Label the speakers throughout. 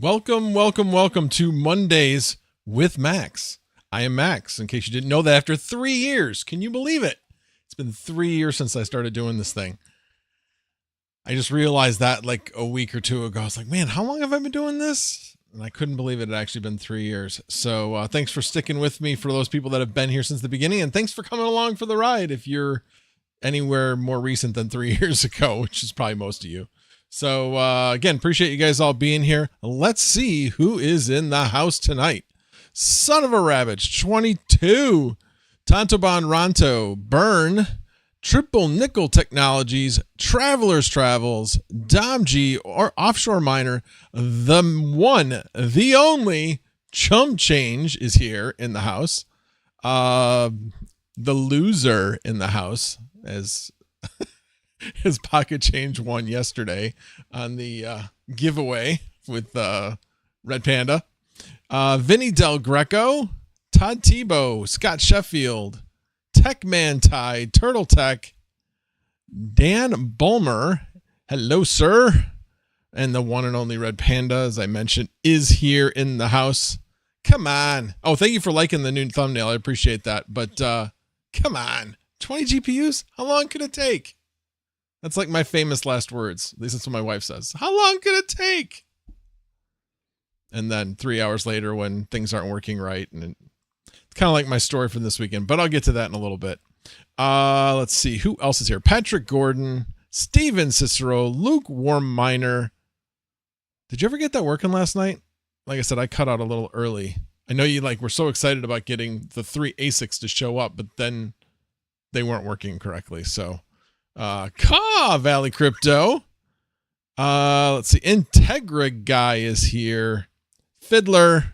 Speaker 1: Welcome to Mondays with Max. I am Max, in case you didn't know that, after 3 years. Can you believe it? It's been 3 years since I started doing this thing. I just realized that like a week or two ago. I was like, man, how long have I been doing this? And I couldn't believe it had actually been 3 years. So thanks for sticking with me, for those people that have been here since the beginning. And thanks for coming along for the ride if you're anywhere more recent than 3 years ago, which is probably most of you. So again, appreciate you guys all being here. Let's see who is in the house tonight. Son of a Ravage 22, Tantoban Ronto, Burn, Triple Nickel Technologies, Travelers Travels, Domg, or Offshore Miner, the one, the only Chum Change is here in the house. The loser in the house, as his pocket change won yesterday on the giveaway with Red Panda. Vinny Del Greco, Todd Tebow, Scott Sheffield, Techman Tide, Turtle Tech, Dan Bulmer, hello sir, and the one and only Red Panda, as I mentioned, is here in the house. Come on. Oh, thank you for liking the new thumbnail. I appreciate that. But come on, 20 GPUs? How long could it take? That's like my famous last words. At least that's what my wife says. How long could it take? And then 3 hours later when things aren't working right. And it's kind of like my story from this weekend, but I'll get to that in a little bit. Let's see. Who else is here? Patrick Gordon, Steven Cicero, Lukewarm Miner. Did you ever get that working last night? Like I said, I cut out a little early. I know you were so excited about getting the 3 ASICs to show up, but then they weren't working correctly. So Valley Crypto. Let's see. Integra Guy is here. Fiddler.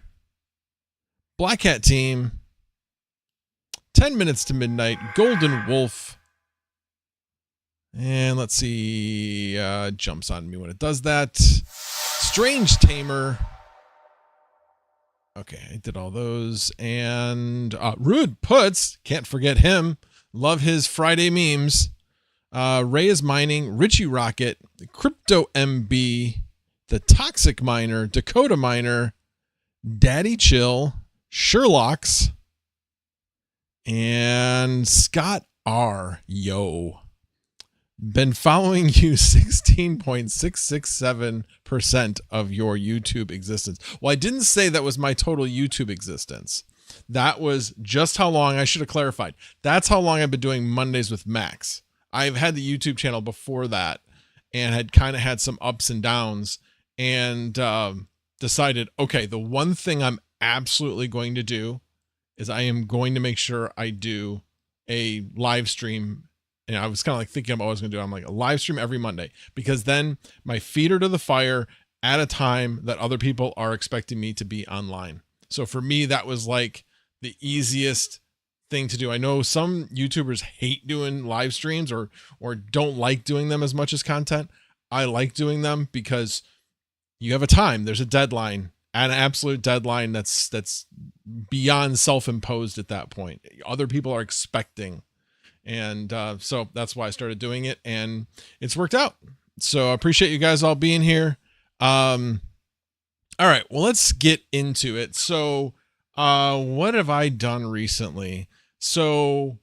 Speaker 1: Black Hat Team. 10 minutes to midnight. Golden Wolf. And let's see. Jumps on me when it does that. Strange Tamer. Okay, I did all those. And Rude Puts, can't forget him. Love his Friday memes. Ray is Mining, Richie Rocket, Crypto MB, The Toxic Miner, Dakota Miner, Daddy Chill, Sherlock's, and Scott R. Yo. Been following you 16.667% of your YouTube existence. Well, I didn't say that was my total YouTube existence. That was just how long, I should have clarified. That's how long I've been doing Mondays with Max. I've had the YouTube channel before that and had kind of had some ups and downs, and decided, okay, the one thing I'm absolutely going to do is I am going to make sure I do a live stream. And I was kind of like thinking about what I was going to do. I'm like, a live stream every Monday, because then my feet are to the fire at a time that other people are expecting me to be online. So for me, that was like the easiest thing to do. I know some YouTubers hate doing live streams or don't like doing them as much as content. I like doing them because you have a time, there's a deadline, an absolute deadline that's beyond self-imposed at that point. Other people are expecting. And so that's why I started doing it, and it's worked out. So I appreciate you guys all being here. All right, well, let's get into it. So what have I done recently? So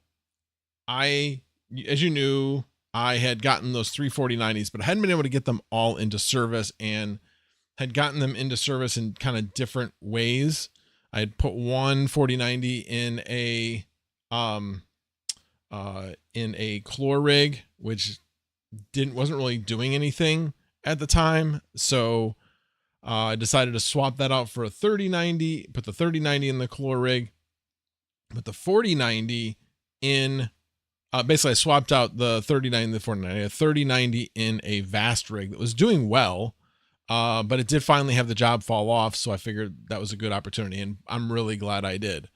Speaker 1: as you knew, I had gotten those 3 4090s, but I hadn't been able to get them all into service, and had gotten them into service in kind of different ways. I had put one 4090 in a Chlor rig, which wasn't really doing anything at the time. So I decided to swap that out for a 3090, put the 3090 in the Chlor rig, put the 4090 in, basically I swapped out the 3090 and the 4090, a 3090 in a Vast rig that was doing well, but it did finally have the job fall off. So I figured that was a good opportunity, and I'm really glad I did.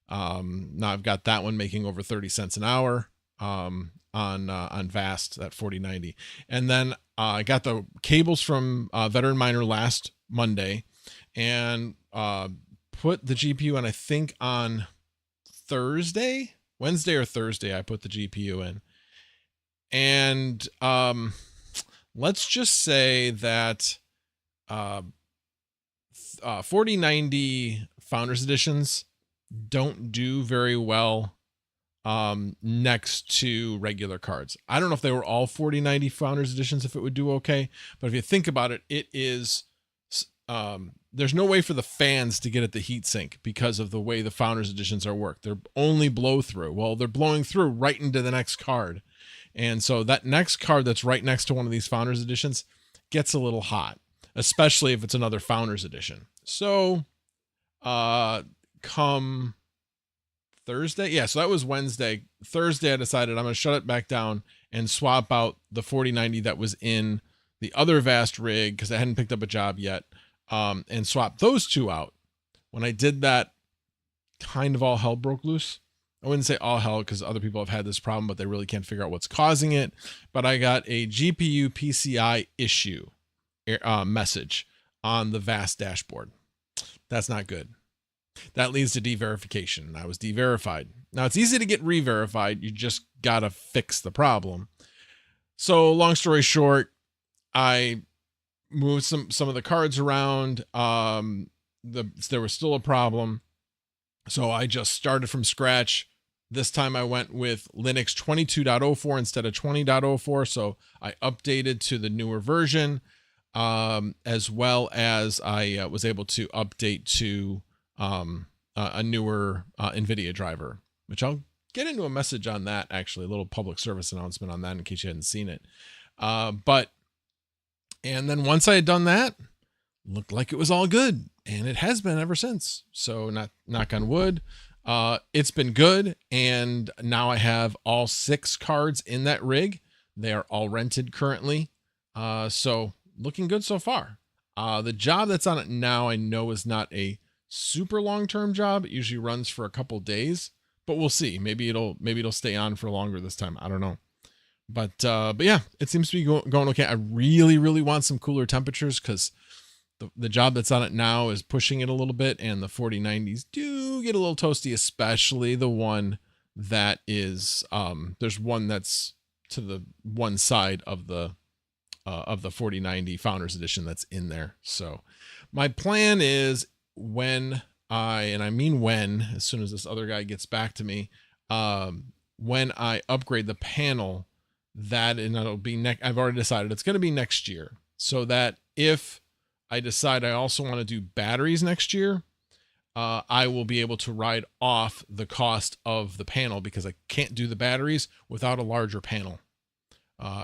Speaker 1: Now I've got that one making over 30 cents an hour, on Vast, that 4090. And then, I got the cables from, Veteran Miner last Monday, and, put the GPU in, I think on Wednesday or Thursday, I put the GPU in. And, let's just say that, 4090 Founders Editions don't do very well next to regular cards. I don't know if they were all 4090 Founders Editions, if it would do okay, but if you think about it, it is there's no way for the fans to get at the heatsink because of the way the Founders Editions are worked. They're only blow through. Well, they're blowing through right into the next card, and so that next card that's right next to one of these Founders Editions gets a little hot, especially if it's another Founders Edition. So come Thursday, so that was Wednesday. Thursday I decided I'm going to shut it back down and swap out the 4090 that was in the other Vast rig, because I hadn't picked up a job yet, and swap those two out. When I did that, kind of all hell broke loose. I wouldn't say all hell, because other people have had this problem, but they really can't figure out what's causing it. But I got a GPU PCI issue message on the Vast dashboard. That's not good. That leads to de-verification. I was de-verified. Now it's easy to get re-verified. You just got to fix the problem. So long story short, I moved some of the cards around. There was still a problem. So I just started from scratch. This time I went with Linux 22.04 instead of 20.04. So I updated to the newer version, as well as I was able to update to a newer NVIDIA driver, which I'll get into a message on that, actually, a little public service announcement on that in case you hadn't seen it. And then once I had done that, looked like it was all good, and it has been ever since. So knock on wood, it's been good. And now I have all 6 cards in that rig. They are all rented currently. So looking good so far. The job that's on it now, I know, is not a super long-term job. It usually runs for a couple days, but we'll see. Maybe it'll stay on for longer this time. I don't know. But yeah, it seems to be going okay. I really, really want some cooler temperatures, because the job that's on it now is pushing it a little bit, and the 4090s do get a little toasty, especially the one that is, there's one that's to the one side of the 4090 Founders Edition that's in there. So my plan is when as soon as this other guy gets back to me, when I upgrade the panel, and it'll be I've already decided it's going to be next year, so that if I decide I also want to do batteries next year, I will be able to ride off the cost of the panel, because I can't do the batteries without a larger panel.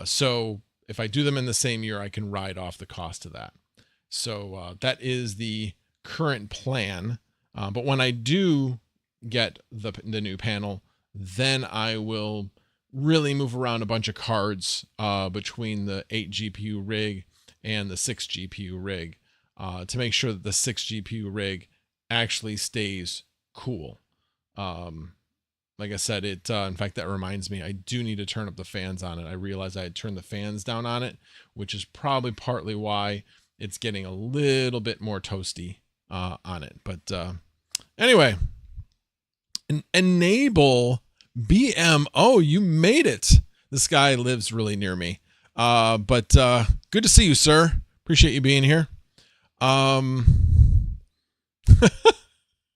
Speaker 1: So if I do them in the same year, I can ride off the cost of that. So that is the current plan. But when I do get the new panel, then I will really move around a bunch of cards between the 8 GPU rig and the 6 GPU rig to make sure that the 6 GPU rig actually stays cool. Like I said, in fact, that reminds me, I do need to turn up the fans on it. I realized I had turned the fans down on it, which is probably partly why it's getting a little bit more toasty on it. But anyway, enable BM. Oh, you made it. This guy lives really near me. But good to see you, sir. Appreciate you being here.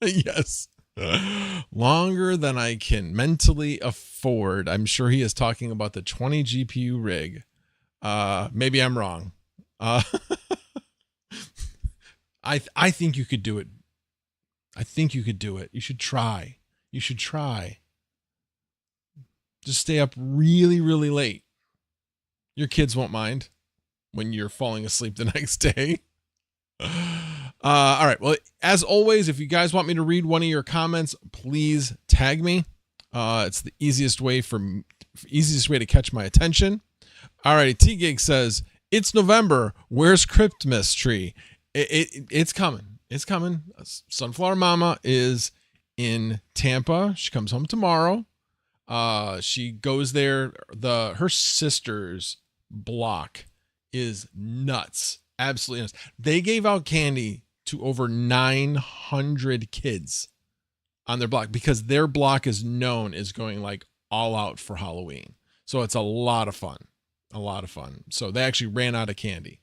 Speaker 1: Yes. Longer than I can mentally afford. I'm sure he is talking about the 20 GPU rig. Maybe I'm wrong. I think you could do it. I think you could do it. You should try. You should try. Just stay up really, really late. Your kids won't mind when you're falling asleep the next day. All right. Well, as always, if you guys want me to read one of your comments, please tag me. It's the easiest way to catch my attention. All right. T-Gig says, it's November. Where's Christmas tree? It's coming. It's coming. Sunflower Mama is in Tampa. She comes home tomorrow. She goes there. Her sister's block is nuts. Absolutely nuts. They gave out candy to over 900 kids on their block, because their block is known as going like all out for Halloween. So it's a lot of fun. So they actually ran out of candy.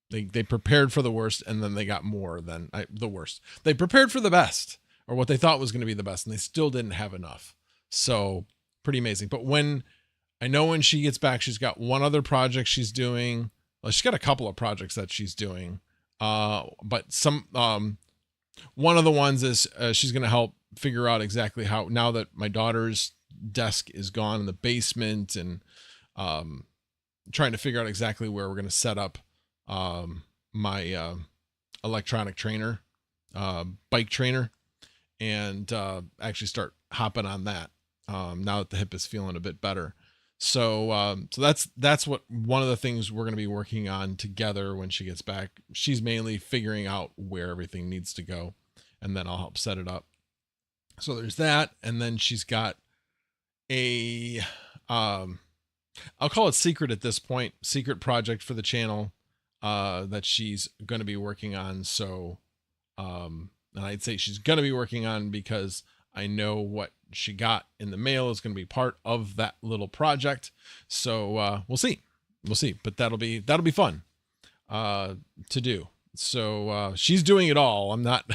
Speaker 1: They prepared for the worst, and then they got more than the worst. They prepared for the best, or what they thought was going to be the best, and they still didn't have enough. So pretty amazing. But when she gets back, she's got one other project she's doing. Well, she's got a couple of projects that she's doing. But one of the ones is she's going to help figure out exactly how, now that my daughter's desk is gone in the basement, and trying to figure out exactly where we're going to set up my electronic trainer, bike trainer, and actually start hopping on that now that the hip is feeling a bit better. So that's what one of the things we're going to be working on together when she gets back. She's mainly figuring out where everything needs to go, and then I'll help set it up. So there's that. And then she's got a, I'll call it secret at this point, secret project for the channel, that she's going to be working on. So, and I'd say she's going to be working on because I know what she got in the mail is going to be part of that little project. So we'll see. But that'll be fun to do. So she's doing it all. I'm not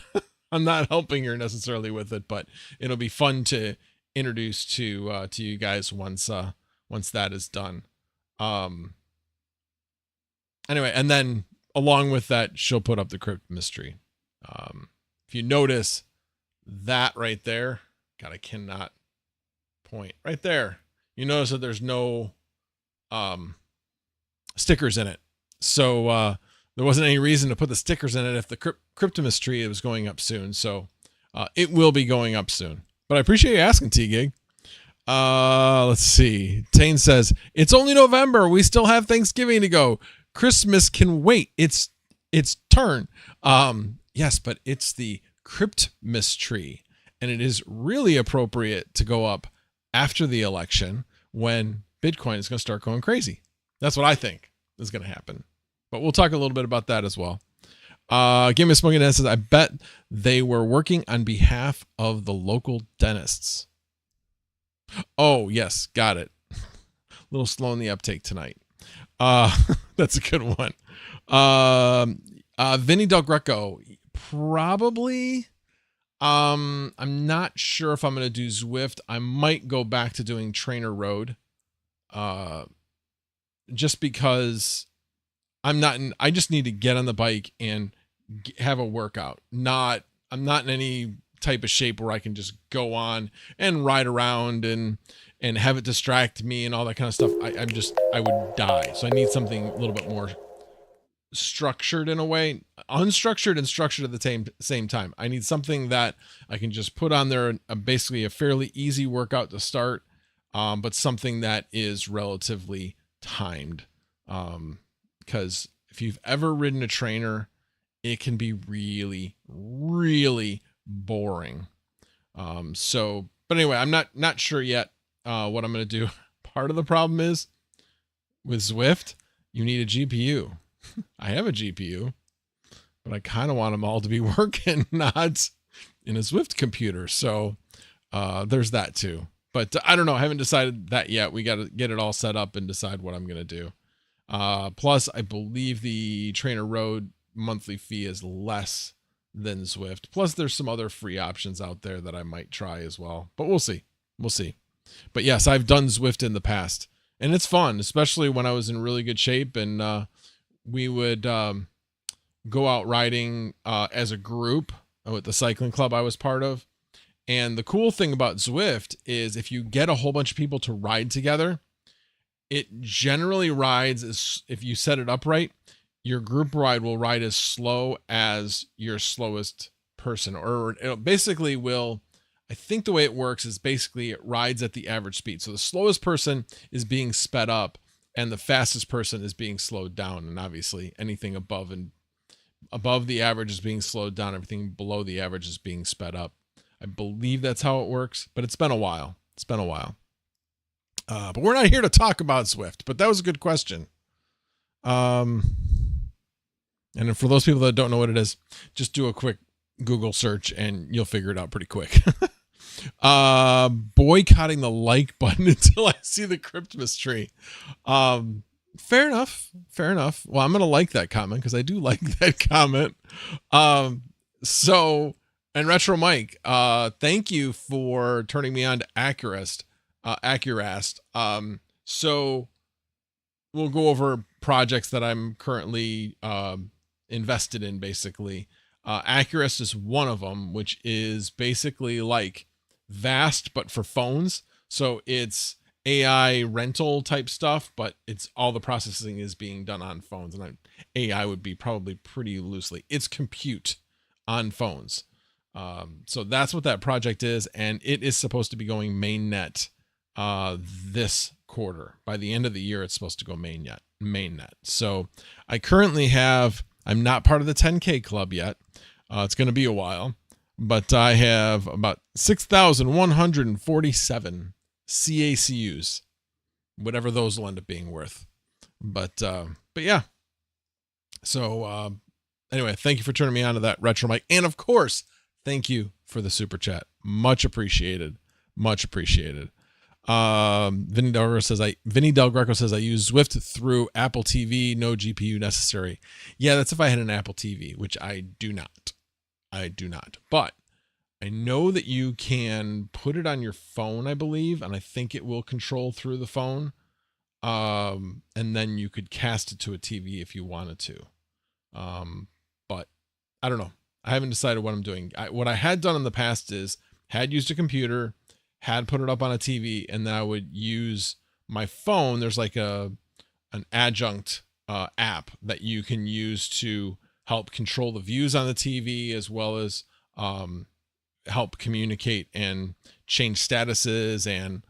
Speaker 1: I'm not helping her necessarily with it, but it'll be fun to introduce to you guys once that is done. Anyway, and then along with that, she'll put up the crypt mystery. If you notice that right there, God, I cannot point right there. You notice that there's no stickers in it. So there wasn't any reason to put the stickers in it if the Cryptimus tree was going up soon. So it will be going up soon. But I appreciate you asking, T-Gig. Let's see. Tane says, it's only November. We still have Thanksgiving to go. Christmas can wait. It's turn. Yes, but it's the Cryptimus tree. And it is really appropriate to go up after the election when Bitcoin is going to start going crazy. That's what I think is going to happen. But we'll talk a little bit about that as well. Game of Smoking says, I bet they were working on behalf of the local dentists. Oh, yes. Got it. A little slow in the uptake tonight. That's a good one. Vinny Del Greco, probably. I'm not sure if I'm going to do Zwift. I might go back to doing Trainer Road. Just because I just need to get on the bike and have a workout. I'm not in any type of shape where I can just go on and ride around and have it distract me and all that kind of stuff. I would die. So I need something a little bit more structured in a way, unstructured and structured at the same time. I need something that I can just put on there, basically a fairly easy workout to start, but something that is relatively timed. Because if you've ever ridden a trainer, it can be really, really boring. But anyway, I'm not sure yet what I'm going to do. Part of the problem is with Zwift, you need a GPU. I have a GPU, but I kind of want them all to be working, not in a Zwift computer. So there's that too. But I don't know. I haven't decided that yet. We got to get it all set up and decide what I'm going to do. Plus, I believe the Trainer Road monthly fee is less than Zwift. Plus, there's some other free options out there that I might try as well. But we'll see. We'll see. But yes, I've done Zwift in the past. And it's fun, especially when I was in really good shape and we would go out riding as a group with the cycling club I was part of. And the cool thing about Zwift is if you get a whole bunch of people to ride together, it generally rides, if you set it up right, your group ride will ride as slow as your slowest person. Or it basically will, I think the way it works is basically it rides at the average speed. So the slowest person is being sped up and the fastest person is being slowed down. And obviously anything above the average is being slowed down. Everything below the average is being sped up. I believe that's how it works, but it's been a while. But we're not here to talk about Zwift, but that was a good question. And for those people that don't know what it is, just do a quick Google search and you'll figure it out pretty quick. Boycotting the like button until I see the Christmas tree. Fair enough. Well, I'm going to like that comment because I do like that comment. And Retro Mike, thank you for turning me on to Accurast. So we'll go over projects that I'm currently invested in, basically. Accurast is one of them, which is basically like Vast, but for phones. So it's AI rental type stuff, but it's all the processing is being done on phones. And AI would be probably pretty loosely. It's compute on phones. So that's what that project is. And it is supposed to be going mainnet this quarter. By the end of the year, it's supposed to go mainnet. So I currently I'm not part of the 10K club yet. It's going to be a while, but I have about 6,147 CACUs, whatever those will end up being worth. But yeah. So anyway, thank you for turning me on to that, Retro Mike. And of course, thank you for the super chat. Much appreciated. Vinny Del Greco says I use Zwift through Apple TV, no GPU necessary. Yeah, that's if I had an Apple TV, which I do not. But I know that you can put it on your phone, I believe, and I think it will control through the phone. And then you could cast it to a TV if you wanted to. But I don't know. I haven't decided what I'm doing. What I had done in the past is had used a computer, had put it up on a TV, and then I would use my phone. There's like an adjunct app that you can use to help control the views on the TV, as well as help communicate and change statuses and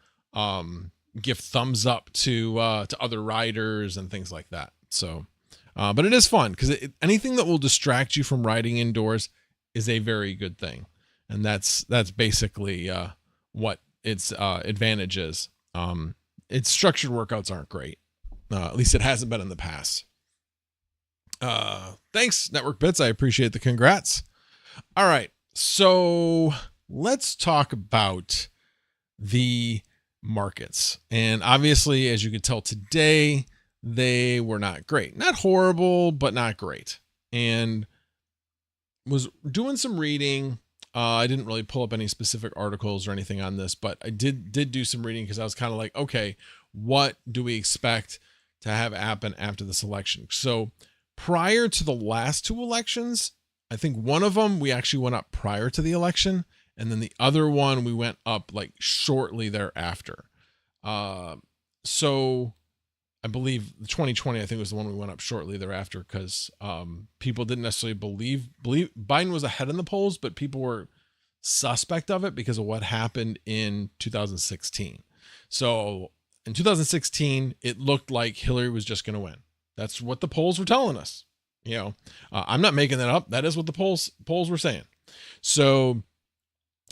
Speaker 1: give thumbs up to other riders and things like that. So, but it is fun because anything that will distract you from riding indoors is a very good thing, and that's basically what its advantage is. Its structured workouts aren't great. At least it hasn't been in the past. Thanks, Network Bits. I appreciate the congrats. All right. So let's talk about the markets. And obviously, as you can tell today, they were not great. Not horrible, but not great. And was doing some reading. I didn't really pull up any specific articles or anything on this, but I did do some reading because I was kind of like, okay, what do we expect to have happen after this election? So prior to the last two elections, I think one of them we actually went up prior to the election, and then the other one we went up like shortly thereafter. So I believe 2020, I think, was the one we went up shortly thereafter because people didn't necessarily believe Biden was ahead in the polls, but people were suspect of it because of what happened in 2016. So in 2016, it looked like Hillary was just going to win. That's what the polls were telling us. You know, I'm not making that up. That is what the polls were saying. So,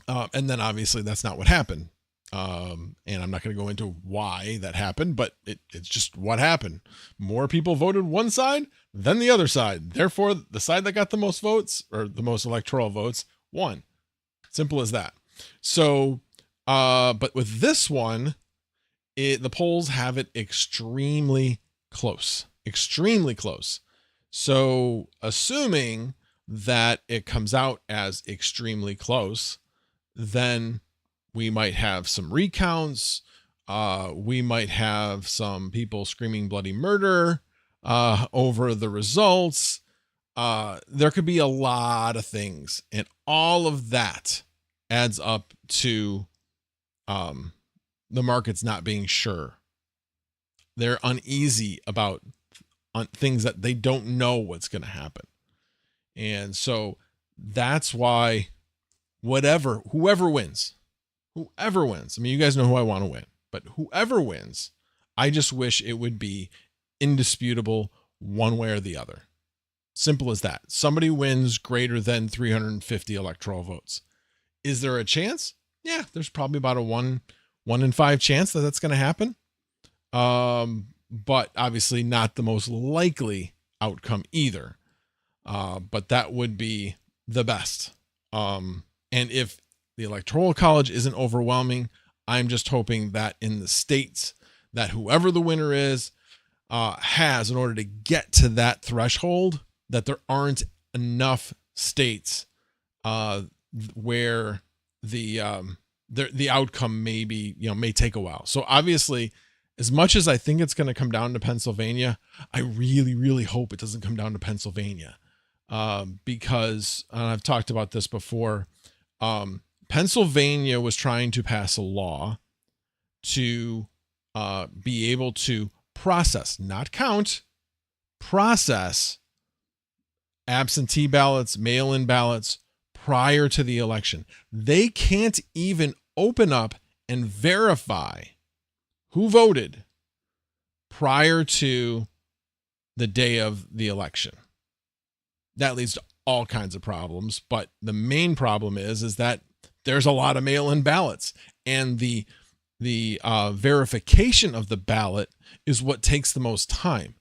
Speaker 1: and then obviously that's not what happened. And I'm not going to go into why that happened, but it's just what happened. More people voted one side than the other side. Therefore, the side that got the most votes or the most electoral votes won. Simple as that. So, but with this one, the polls have it extremely close. So assuming that it comes out as extremely close, then we might have some recounts. We might have some people screaming bloody murder over the results. There could be a lot of things, and all of that adds up to the market's not being sure. They're uneasy about things that they don't know what's going to happen. And so that's why whoever wins, I mean, you guys know who I want to win, but whoever wins, I just wish it would be indisputable one way or the other. Simple as that. Somebody wins greater than 350 electoral votes. Is there a chance? Yeah, there's probably about a 1 in 5 chance that that's going to happen. But obviously not the most likely outcome either. But that would be the best. And if the Electoral College isn't overwhelming, I'm just hoping that in the states that whoever the winner is has, in order to get to that threshold, that there aren't enough states where the outcome may take a while. So obviously, as much as I think it's going to come down to Pennsylvania, I really, really hope it doesn't come down to Pennsylvania because I've talked about this before. Pennsylvania was trying to pass a law to be able to process, not count, process absentee ballots, mail-in ballots prior to the election. They can't even open up and verify who voted prior to the day of the election. That leads to all kinds of problems, but the main problem is that there's a lot of mail-in ballots, and the verification of the ballot is what takes the most time.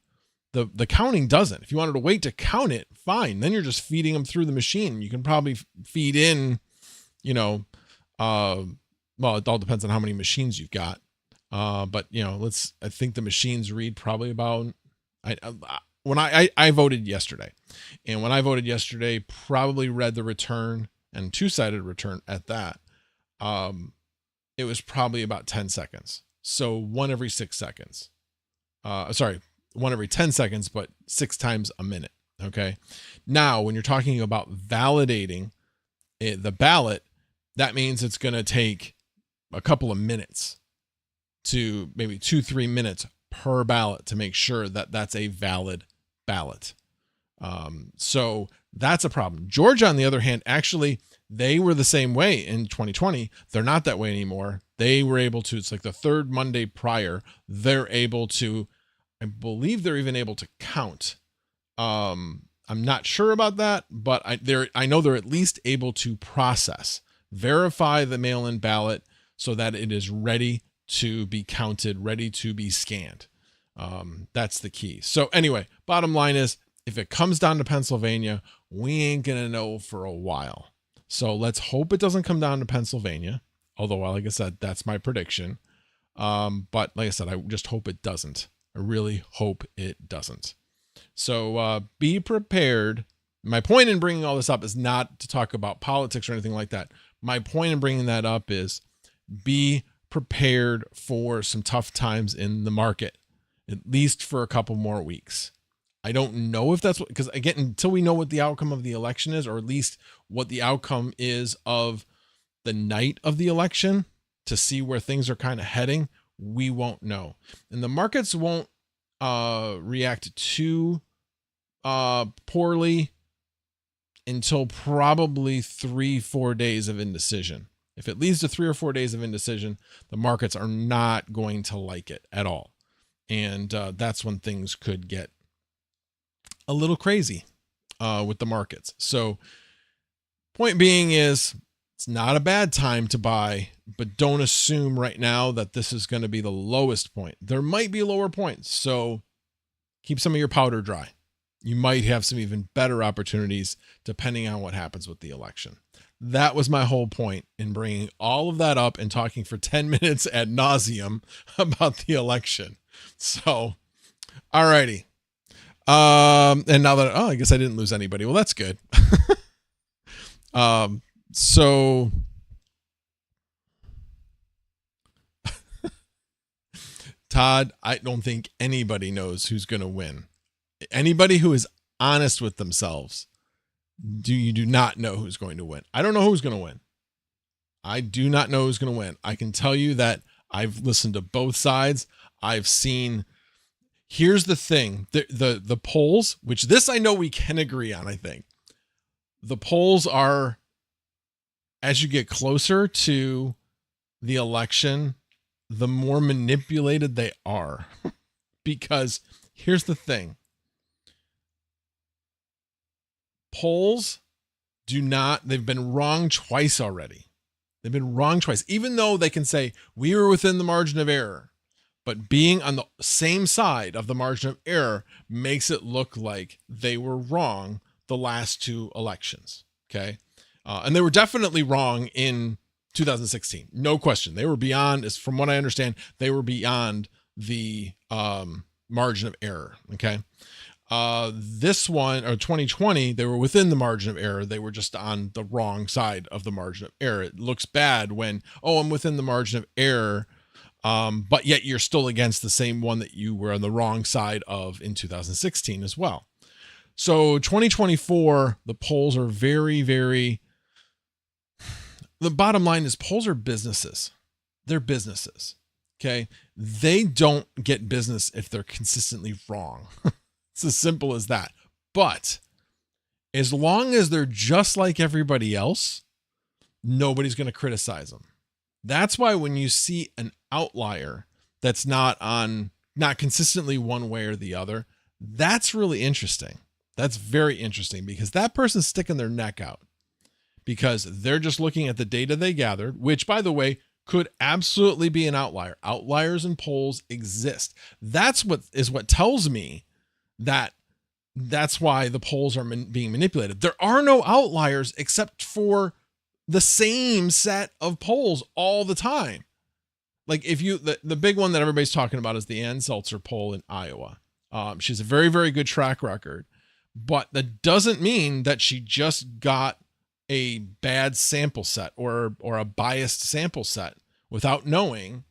Speaker 1: The counting doesn't. If you wanted to wait to count it, fine. Then you're just feeding them through the machine. You can probably feed in, well, it all depends on how many machines you've got. But I think the machines read probably about, when I voted yesterday, and when I voted yesterday, probably read the return, and two-sided return at that. It was probably about 10 seconds. So one every 6 seconds. One every 10 seconds, but 6 times a minute. Okay. Now, when you're talking about validating the ballot, that means it's going to take a couple of minutes to maybe 2-3 minutes per ballot to make sure that that's a valid ballot. So that's a problem. Georgia, on the other hand, actually, they were the same way in 2020. They're not that way anymore. They were able to, it's like the third Monday prior, they're able to, I believe they're even able to count. I'm not sure about that, but I know they're at least able to process, verify the mail-in ballot so that it is ready to be counted, ready to be scanned. That's the key. So anyway, bottom line is if it comes down to Pennsylvania, we ain't going to know for a while. So let's hope it doesn't come down to Pennsylvania. Although, like I said, that's my prediction. But like I said, I just hope it doesn't. I really hope it doesn't. So be prepared. My point in bringing all this up is not to talk about politics or anything like that. My point in bringing that up is be prepared for some tough times in the market, at least for a couple more weeks. I don't know if that's what, because again, until we know what the outcome of the election is, or at least what the outcome is of the night of the election to see where things are kind of heading, we won't know. And the markets won't react too poorly until probably 3-4 days of indecision. If it leads to 3 or 4 days of indecision, the markets are not going to like it at all. And that's when things could get a little crazy with the markets. So point being is, it's not a bad time to buy, but don't assume right now that this is going to be the lowest point. There might be lower points, so keep some of your powder dry. You might have some even better opportunities depending on what happens with the election. That was my whole point in bringing all of that up and talking for 10 minutes ad nauseum about the election. So, alrighty. And now that, I guess I didn't lose anybody. Well, that's good. So Todd, I don't think anybody knows who's going to win. Anybody who is honest with themselves, you do not know who's going to win. I don't know who's going to win. I do not know who's going to win. I can tell you that I've listened to both sides. I've seen, here's the thing, the polls, which this I know we can agree on, I think. The polls are, as you get closer to the election, the more manipulated they are. Because here's the thing. Polls they've been wrong twice already. They've been wrong twice, even though they can say we were within the margin of error. But being on the same side of the margin of error makes it look like they were wrong the last 2 elections. Okay. And they were definitely wrong in 2016. No question. They were beyond, from what I understand, they were beyond the margin of error. Okay. This one, or 2020, they were within the margin of error. They were just on the wrong side of the margin of error. It looks bad when, I'm within the margin of error, but yet you're still against the same one that you were on the wrong side of in 2016 as well. So 2024, the polls are very, very, the bottom line is polls are businesses. They're businesses. Okay. They don't get business if they're consistently wrong. It's as simple as that. But as long as they're just like everybody else, nobody's going to criticize them. That's why when you see an outlier that's not consistently one way or the other, that's really interesting. That's very interesting because that person's sticking their neck out because they're just looking at the data they gathered, which, by the way, could absolutely be an outlier. Outliers in polls exist. That's what tells me that's why the polls are being manipulated. There are no outliers except for the same set of polls all the time. Like if the big one that everybody's talking about is the Ann Seltzer poll in Iowa. She has a very, very good track record, but that doesn't mean that she just got a bad sample set or a biased sample set without knowing.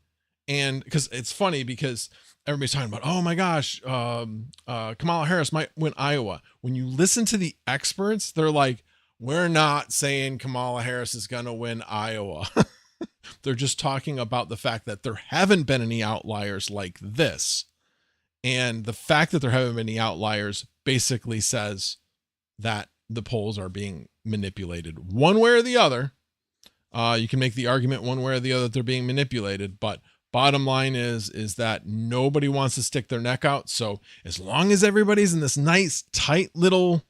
Speaker 1: And because it's funny because everybody's talking about, oh my gosh, Kamala Harris might win Iowa. When you listen to the experts, they're like, we're not saying Kamala Harris is going to win Iowa. They're just talking about the fact that there haven't been any outliers like this. And the fact that there haven't been any outliers basically says that the polls are being manipulated one way or the other. You can make the argument one way or the other that they're being manipulated, but bottom line is that nobody wants to stick their neck out. So as long as everybody's in this nice, tight little,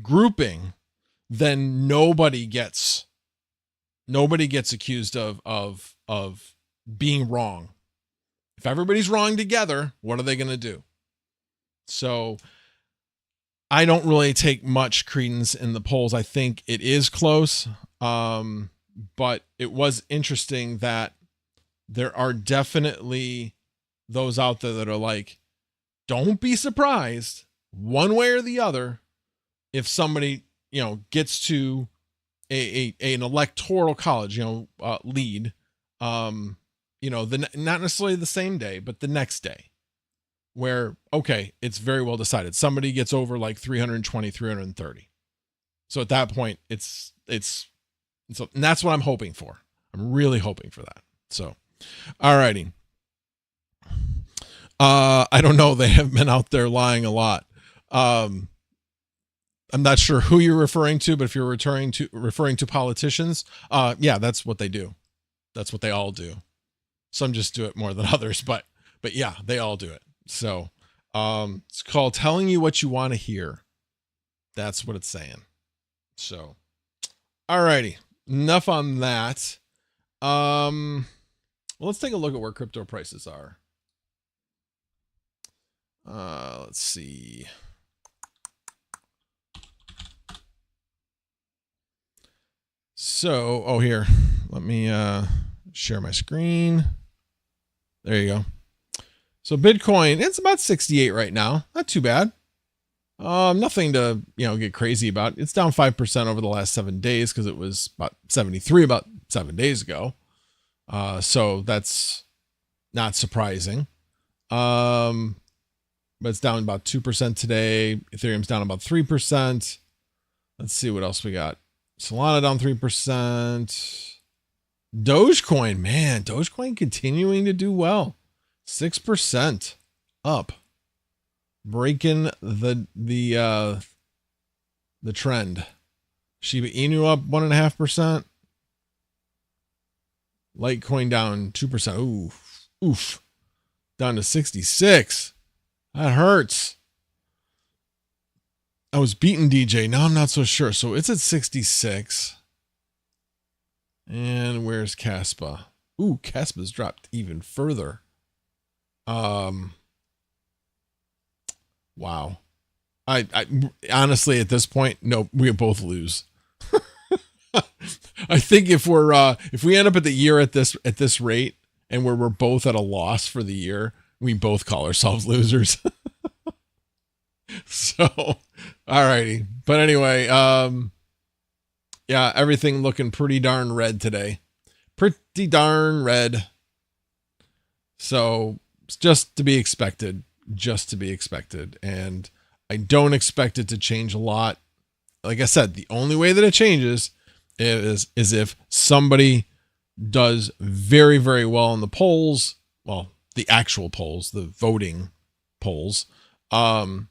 Speaker 1: grouping, then nobody gets accused of being wrong. If everybody's wrong together, what are they going to do? So I don't really take much credence in the polls. I think it is close. But it was interesting that there are definitely those out there that are like, don't be surprised one way or the other if somebody, gets to an electoral college, lead, not necessarily the same day, but the next day, where, okay, it's very well decided. Somebody gets over like 320, 330. So at that point, it's and that's what I'm hoping for. I'm really hoping for that. So, alrighty. I don't know. They have been out there lying a lot. I'm not sure who you're referring to, but if you're referring to politicians, yeah, that's what they do. That's what they all do. Some just do it more than others, but yeah, they all do it. So, it's called telling you what you want to hear. That's what it's saying. So, alrighty, enough on that. Well, let's take a look at where crypto prices are. Let's see. So, here, let me share my screen. There you go. So Bitcoin, it's about 68 right now. Not too bad. Nothing to, get crazy about. It's down 5% over the last 7 days because it was about 73 about 7 days ago. So that's not surprising. But it's down about 2% today. Ethereum's down about 3%. Let's see what else we got. Solana down 3%. Dogecoin, man, Dogecoin continuing to do well. 6% up. Breaking the trend. Shiba Inu up 1.5%. Litecoin down 2%. Oof. Down to 66. That hurts. I was beating DJ. Now I'm not so sure. So it's at 66. And where's Kaspa? Ooh, Kaspa's dropped even further. Wow. I honestly at this point, no, we both lose. I think if we end up at the year at this rate and where we're both at a loss for the year, we both call ourselves losers. So, alrighty. But anyway, yeah, everything looking pretty darn red today. Pretty darn red. So it's just to be expected. And I don't expect it to change a lot. Like I said, the only way that it changes is if somebody does very, very well in the polls. Well, the actual polls, the voting polls, and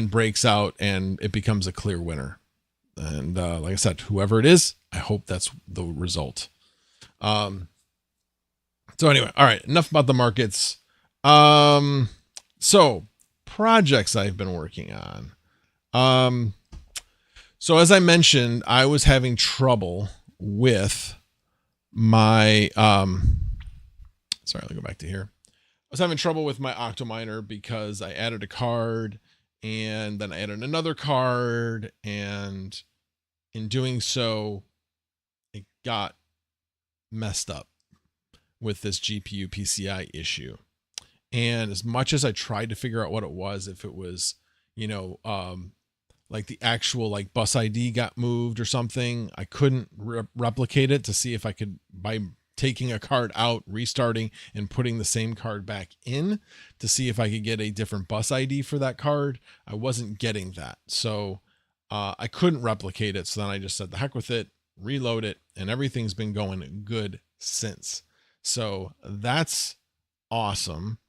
Speaker 1: breaks out and it becomes a clear winner. And like I said, whoever it is, I hope that's the result. So anyway, all right, enough about the markets. So projects I've been working on. So as I mentioned, I was having trouble with my, sorry, let me go back to here. I was having trouble with my Octominer because I added a card and then I added another card, and in doing so, it got messed up with this GPU PCI issue. And as much as I tried to figure out what it was, if it was, like the actual like bus ID got moved or something, I couldn't replicate it to see if I could, by taking a card out, restarting and putting the same card back in to see if I could get a different bus ID for that card. I wasn't getting that. So I couldn't replicate it. So then I just said, the heck with it, reload it, and everything's been going good since. So that's awesome.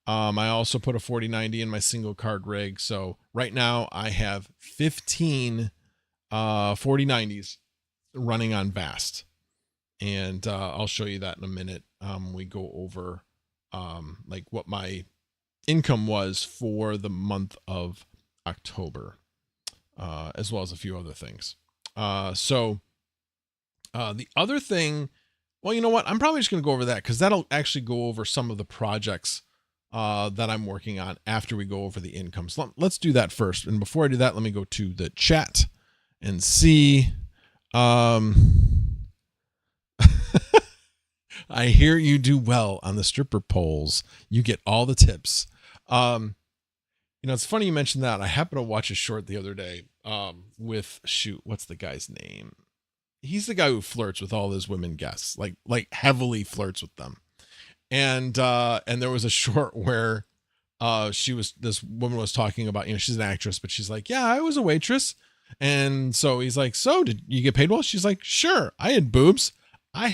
Speaker 1: I also put a 4090 in my single card rig. So right now I have 15 4090s running on VAST. And I'll show you that in a minute. We go over like what my income was for the month of October, as well as a few other things. So the other thing, well, you know what? I'm probably just going to go over that because that'll actually go over some of the projects that I'm working on after we go over the income. So let's do that first. And before I do that, let me go to the chat and see. I hear you do well on the stripper polls. You get all the tips. It's funny you mentioned that. I happened to watch a short the other day with, what's the guy's name? He's the guy who flirts with all those women guests, like heavily flirts with them. And there was a short where this woman was talking about, she's an actress, but she's like, yeah, I was a waitress. And so he's like, so did you get paid well? She's like, sure, I had boobs. I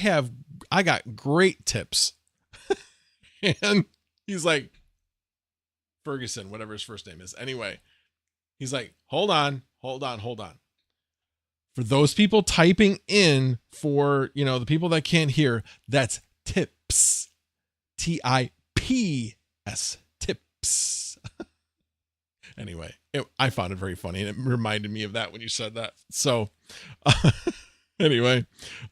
Speaker 1: got great tips. And he's like, Ferguson, whatever his first name is. Anyway, he's like, hold on. For those people typing in, for, the people that can't hear, that's tips. TIPS, tips. Anyway, I found it very funny, and it reminded me of that when you said that. So anyway,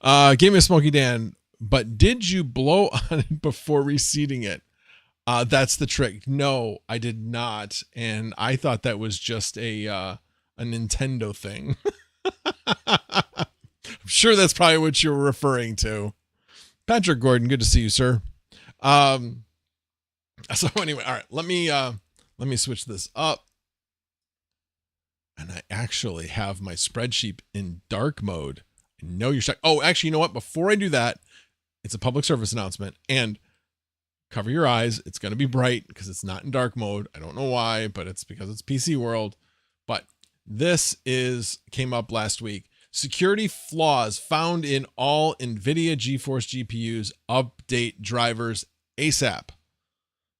Speaker 1: gave me a Smoky Dan, but did you blow on it before reseating it? That's the trick. No, I did not. And I thought that was just a Nintendo thing. I'm sure that's probably what you're referring to. Patrick Gordon, good to see you, sir. So anyway, all right, let me switch this up. And I actually have my spreadsheet in dark mode. I know you're stuck. Oh, actually, you know what? Before I do that, it's a public service announcement, and cover your eyes. It's going to be bright because it's not in dark mode. I don't know why, but it's because it's PC world. But this came up last week. Security flaws found in all NVIDIA GeForce GPUs. Update drivers ASAP.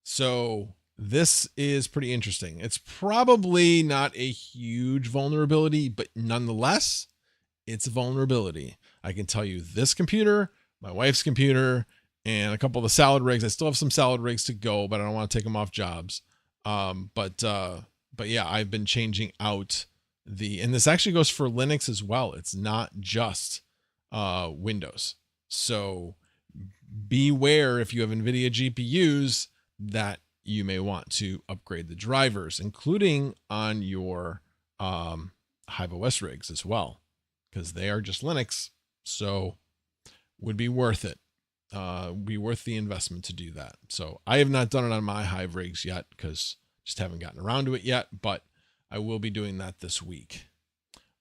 Speaker 1: So this is pretty interesting. It's probably not a huge vulnerability, but nonetheless, it's a vulnerability. I can tell you this computer, my wife's computer, and a couple of the salad rigs. I still have some salad rigs to go, but I don't want to take them off jobs. But yeah, I've been changing out and this actually goes for Linux as well. It's not just Windows. So beware if you have NVIDIA GPUs that you may want to upgrade the drivers, including on your Hive OS rigs as well, because they are just Linux. So would be worth it. Be worth the investment to do that. So I have not done it on my Hive rigs yet because just haven't gotten around to it yet, but I will be doing that this week.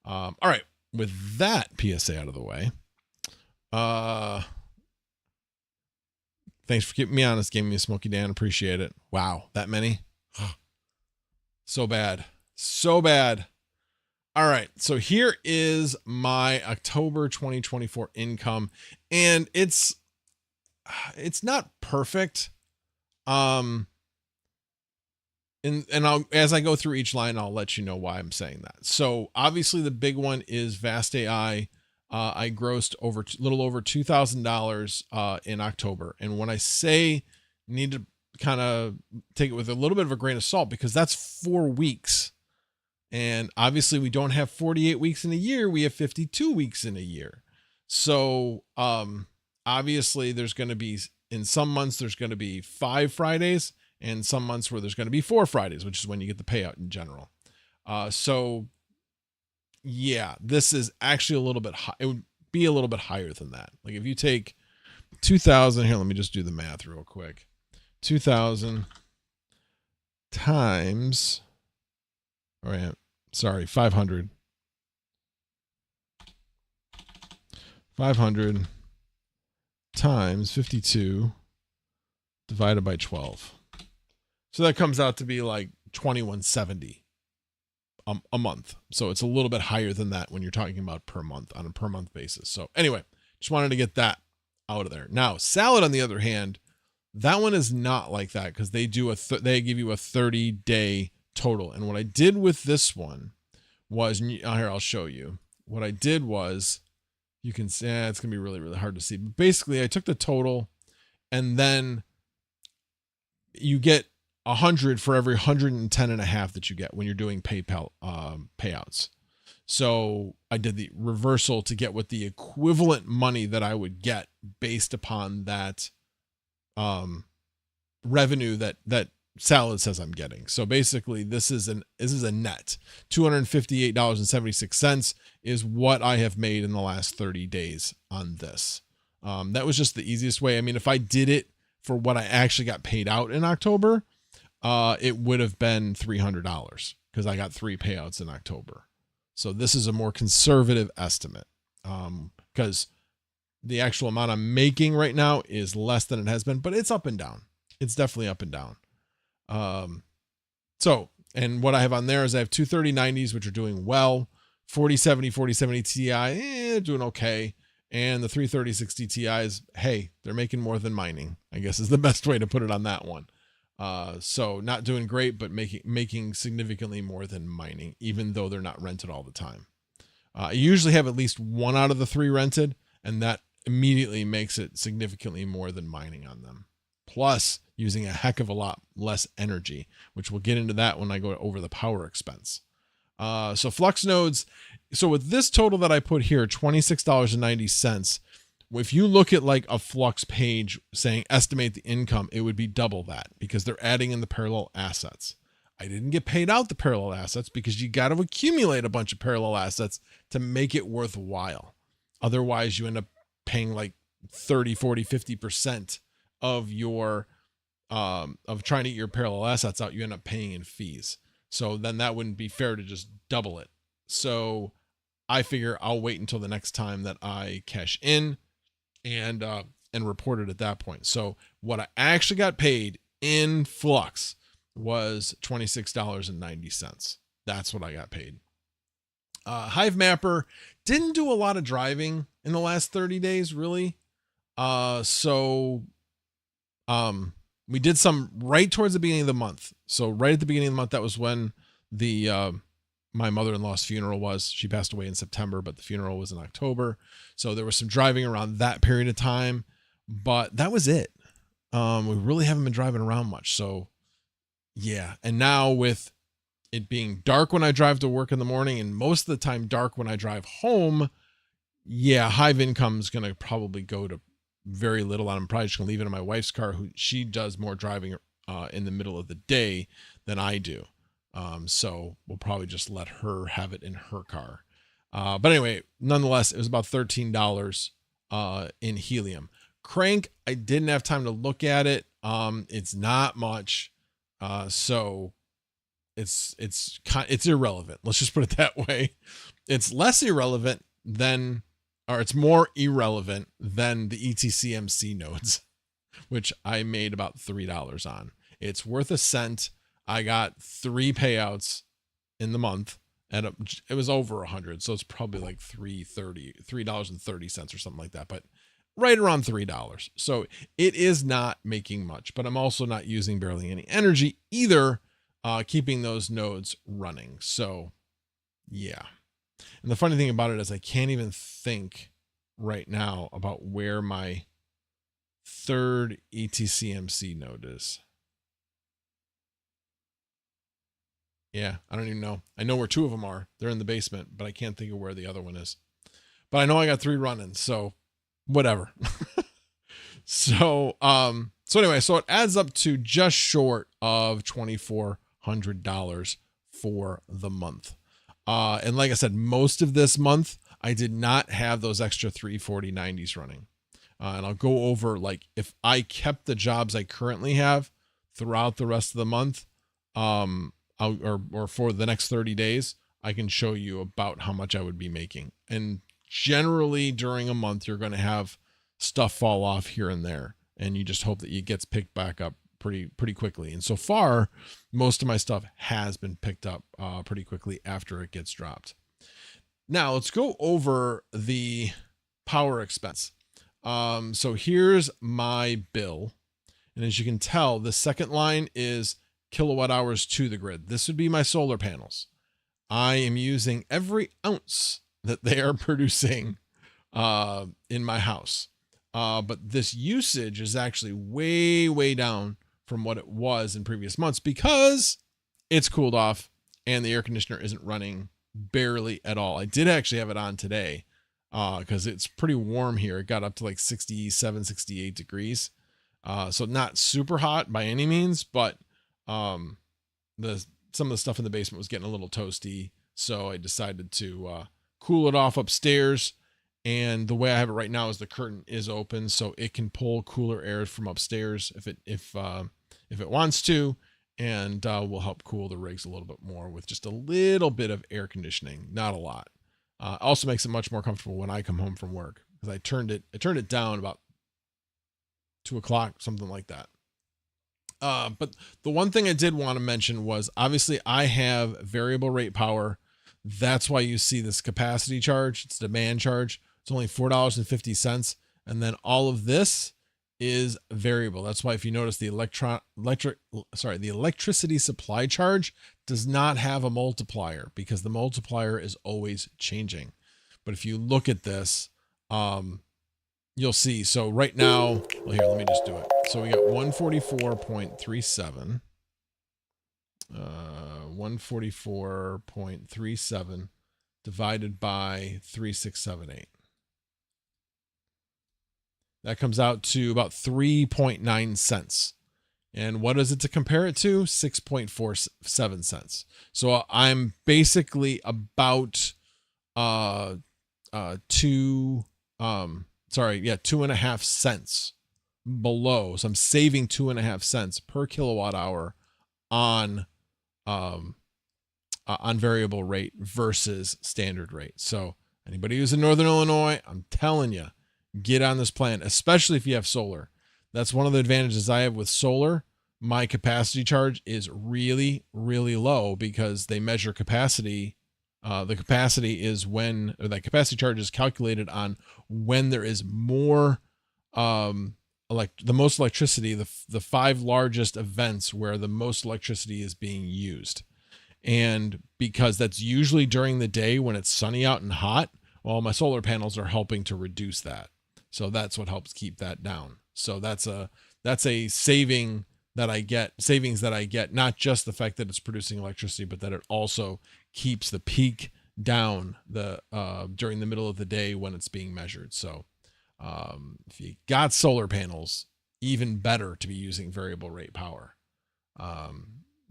Speaker 1: All right. With that PSA out of the way, thanks for keeping me honest. Gave me a Smoky Dan. Appreciate it. Wow. That many? So bad. So bad. All right. So here is my October 2024 income, and it's not perfect. And I'll, as I go through each line, I'll let you know why I'm saying that. So obviously the big one is Vast AI. I grossed a little over $2,000 in October. And when I say need to kind of take it with a little bit of a grain of salt, because that's 4 weeks. And obviously we don't have 48 weeks in a year. We have 52 weeks in a year. So obviously there's going to be, in some months, there's going to be 5 Fridays, and some months where there's going to be 4 Fridays, which is when you get the payout in general. So yeah, this is actually a little bit high. It would be a little bit higher than that. Like if you take 2,000 here, let me just do the math real quick. 2,000 times, all right, sorry, 500. 500 times 52 divided by 12. So that comes out to be like 2170 a month. So it's a little bit higher than that when you're talking about per month, on a per month basis. So anyway, just wanted to get that out of there. Now, Salad, on the other hand, that one is not like that, because they do they give you a 30-day total. And what I did with this one was, here, I'll show you. What I did was, you can see, it's going to be really, really hard to see. But basically, I took the total, and then you get 100 for every 110.5 that you get when you're doing PayPal payouts. So I did the reversal to get what the equivalent money that I would get based upon that revenue that Salad says I'm getting. So basically this is a net $258.76 is what I have made in the last 30 days on this. That was just the easiest way. I mean, if I did it for what I actually got paid out in October, it would have been $300 because I got 3 payouts in October. So this is a more conservative estimate because the actual amount I'm making right now is less than it has been, but it's up and down. It's definitely up and down. And what I have on there is I have 23090s, which are doing well, 4070 Ti, doing okay. And the 33060 Ti's, hey, they're making more than mining, I guess is the best way to put it on that one. So not doing great, but making significantly more than mining, even though they're not rented all the time. I usually have at least 1 out of the 3 rented, and that immediately makes it significantly more than mining on them. Plus using a heck of a lot less energy, which we'll get into that when I go over the power expense. So flux nodes. So with this total that I put here, $26.90, if you look at like a flux page saying estimate the income, it would be double that because they're adding in the parallel assets. I didn't get paid out the parallel assets because you got to accumulate a bunch of parallel assets to make it worthwhile. Otherwise you end up paying like 30, 40, 50% of your of trying to get your parallel assets out. You end up paying in fees. So then that wouldn't be fair to just double it. So I figure I'll wait until the next time that I cash in and report it at that point. So what I actually got paid in flux was $26.90. That's what I got paid. Hive Mapper didn't do a lot of driving in the last 30 days, really. We did some right towards the beginning of the month. So right at the beginning of the month, that was when the my mother-in-law's funeral was. She passed away in September, but the funeral was in October. So there was some driving around that period of time, but that was it. We really haven't been driving around much. So yeah. And now with it being dark when I drive to work in the morning and most of the time dark when I drive home, yeah, Hive income is going to probably go to very little. I'm probably just gonna leave it in my wife's car, who she does more driving in the middle of the day than I do. So we'll probably just let her have it in her car. But anyway, nonetheless, it was about $13 in helium. Crank, I didn't have time to look at it. It's not much. So it's irrelevant. Let's just put it that way. It's less irrelevant than, or it's more irrelevant than the ETCMC nodes, which I made about $3 on. It's worth a cent. I got 3 payouts in the month and it was over 100. So it's probably like $3.30 or something like that, but right around $3. So it is not making much, but I'm also not using barely any energy either, keeping those nodes running. So yeah. And the funny thing about it is I can't even think right now about where my third ETCMC node is. Yeah, I don't even know. I know where 2 of them are. They're in the basement, but I can't think of where the other one is. But I know I got 3 running, so whatever. So anyway, so it adds up to just short of $2,400 for the month. And like I said, most of this month, I did not have those extra 34090s running. And I'll go over, like, if I kept the jobs I currently have throughout the rest of the month, or for the next 30 days, I can show you about how much I would be making. And generally during a month, you're going to have stuff fall off here and there. And you just hope that it gets picked back up pretty quickly. And so far, most of my stuff has been picked up pretty quickly after it gets dropped. Now let's go over the power expense. So here's my bill. And as you can tell, the second line is kilowatt hours to the grid. This would be my solar panels. I am using every ounce that they are producing in my house. But this usage is actually way down from what it was in previous months because it's cooled off and the air conditioner isn't running barely at all. I did actually have it on today because it's pretty warm here. It got up to like 67, 68 degrees. So not super hot by any means, but some of the stuff in the basement was getting a little toasty, so I decided to cool it off upstairs. And the way I have it right now is the curtain is open, so it can pull cooler air from upstairs if it wants to, and will help cool the rigs a little bit more with just a little bit of air conditioning, not a lot. Also makes it much more comfortable when I come home from work, because I turned it down about 2 o'clock, something like that. But the one thing I did want to mention was, obviously I have variable rate power. That's why you see this capacity charge. It's demand charge. It's only $4.50. And then all of this is variable. That's why if you notice the electricity supply charge does not have a multiplier, because the multiplier is always changing. But if you look at this, you'll see. So right now, well, here, let me just do it. So we got 144.37, 144.37 divided by 3678. That comes out to about 3.9 cents. And what is it to compare it to? 6.47 cents. So I'm basically about 2.5 cents below. So I'm saving 2.5 cents per kilowatt hour on variable rate versus standard rate. So anybody who's in Northern Illinois, I'm telling you, get on this plan, especially if you have solar. That's one of the advantages I have with solar. My capacity charge is really, really low, because they measure capacity. The capacity is when, or that capacity charge is calculated on when there is more, like the most electricity, the 5 largest events where the most electricity is being used. And because that's usually during the day when it's sunny out and hot, well, my solar panels are helping to reduce that. So that's what helps keep that down. So that's a savings that I get, not just the fact that it's producing electricity, but that it also keeps the peak down during the middle of the day when it's being measured. So if you got solar panels, even better to be using variable rate power.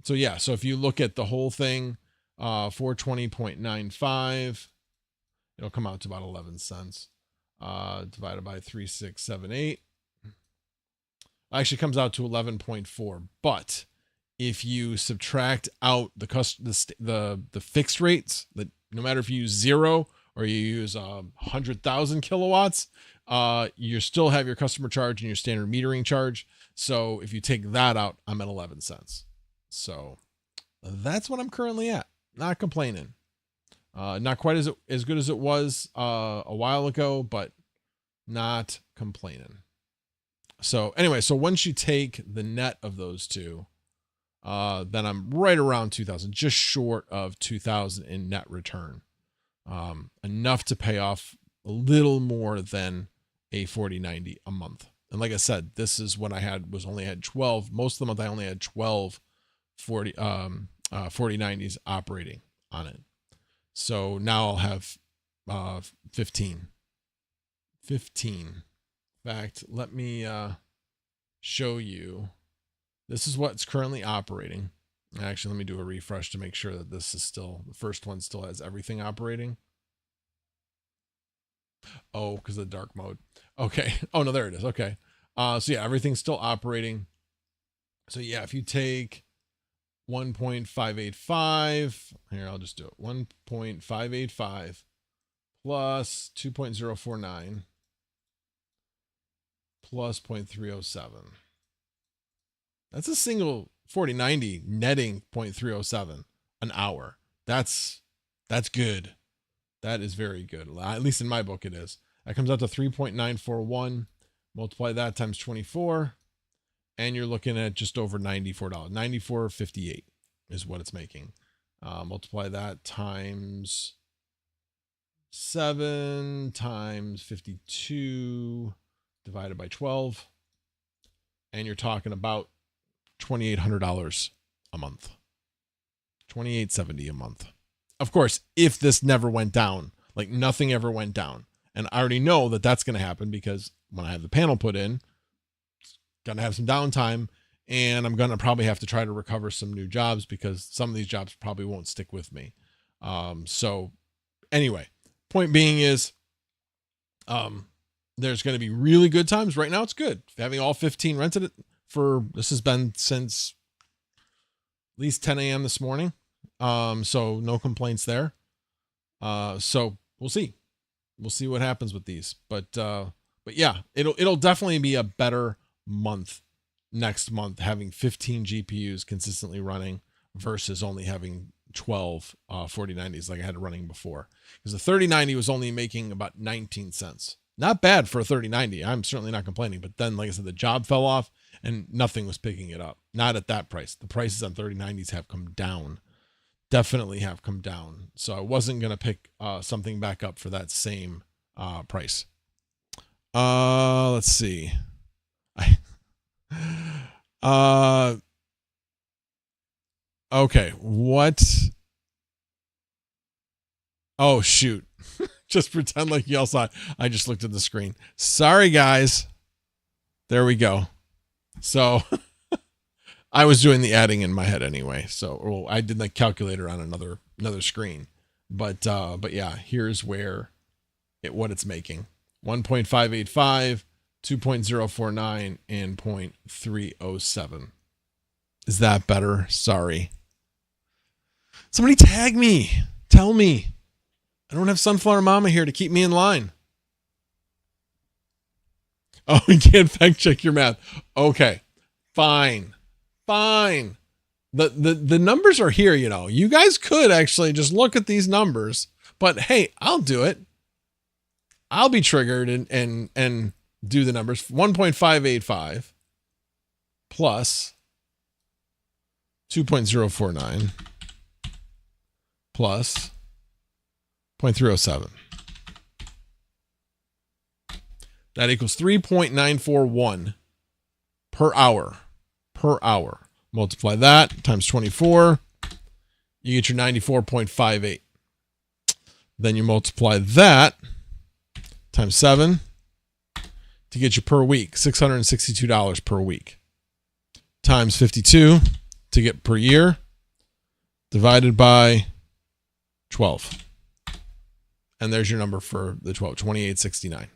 Speaker 1: So yeah, so if you look at the whole thing, 420.95, it'll come out to about 11 cents. Divided by 3678, actually comes out to 11.4. But if you subtract out the fixed rates, that no matter if you use 0 or you use 100,000 kilowatts, you still have your customer charge and your standard metering charge. So if you take that out, I'm at 11 cents. So that's what I'm currently at. Not complaining. Not quite as good as it was a while ago, but not complaining. So anyway, so once you take the net of those two, then I'm right around 2,000, just short of 2,000 in net return. Enough to pay off a little more than a 4090 a month. And like I said, this is when I had 12. Most of the month I only had 12 4090s operating on it. So now I'll have 15. In fact, let me show you. This is what's currently operating. Actually, let me do a refresh to make sure that this is still, the first one still has everything operating. Oh, because of the dark mode. Okay. Oh, no, there it is. Okay. So yeah, everything's still operating. So yeah, if you take 1.585, here, I'll just do it. 1.585 plus 2.049 plus 0.307. That's a single 4090 netting 0.307 an hour. That's good. That is very good. At least in my book it is. That comes out to 3.941. Multiply that times 24. And you're looking at just over $94. $94.58 is what it's making. Multiply that times 7 times 52 divided by 12. And you're talking about $2,800 a month. $2,870 a month. Of course, if this never went down, like nothing ever went down. And I already know that that's going to happen because when I have the panel put in, it's going to have some downtime. And I'm going to probably have to try to recover some new jobs because some of these jobs probably won't stick with me. So anyway, point being is, there's going to be really good times. Right now it's good. Having all 15 rented it this has been since at least 10 a.m. this morning. So no complaints there. So we'll see. We'll see what happens with these, but yeah, it'll definitely be a better month next month, having 15 GPUs consistently running versus only having 12 4090s like I had running before, because the 3090 was only making about 19 cents. Not bad for a 3090. I'm certainly not complaining, but then, like I said, the job fell off and nothing was picking it up. Not at that price. The prices on 3090s have come down. Definitely have come down. So I wasn't going to pick something back up for that same price. Let's see. Okay. What? Oh, shoot. Just pretend like you all saw it. I just looked at the screen. Sorry, guys. There we go. So I was doing the adding in my head anyway. So I did the calculator on another screen. But yeah, here's what it's making. 1.585, 2.049, and 0.307. Is that better? Sorry. Somebody tag me. Tell me. I don't have Sunflower Mama here to keep me in line. Oh, we can't fact check your math. Okay. Fine. The numbers are here, you know. You guys could actually just look at these numbers, but hey, I'll do it. I'll be triggered and do the numbers. 1.585 plus 2.049 plus 0.307. That equals 3.941 per hour. Multiply that times 24. You get your 94.58. Then you multiply that times 7 to get you per week, $662 per week. Times 52 to get per year, divided by 12. And there's your number for the 12, 2869.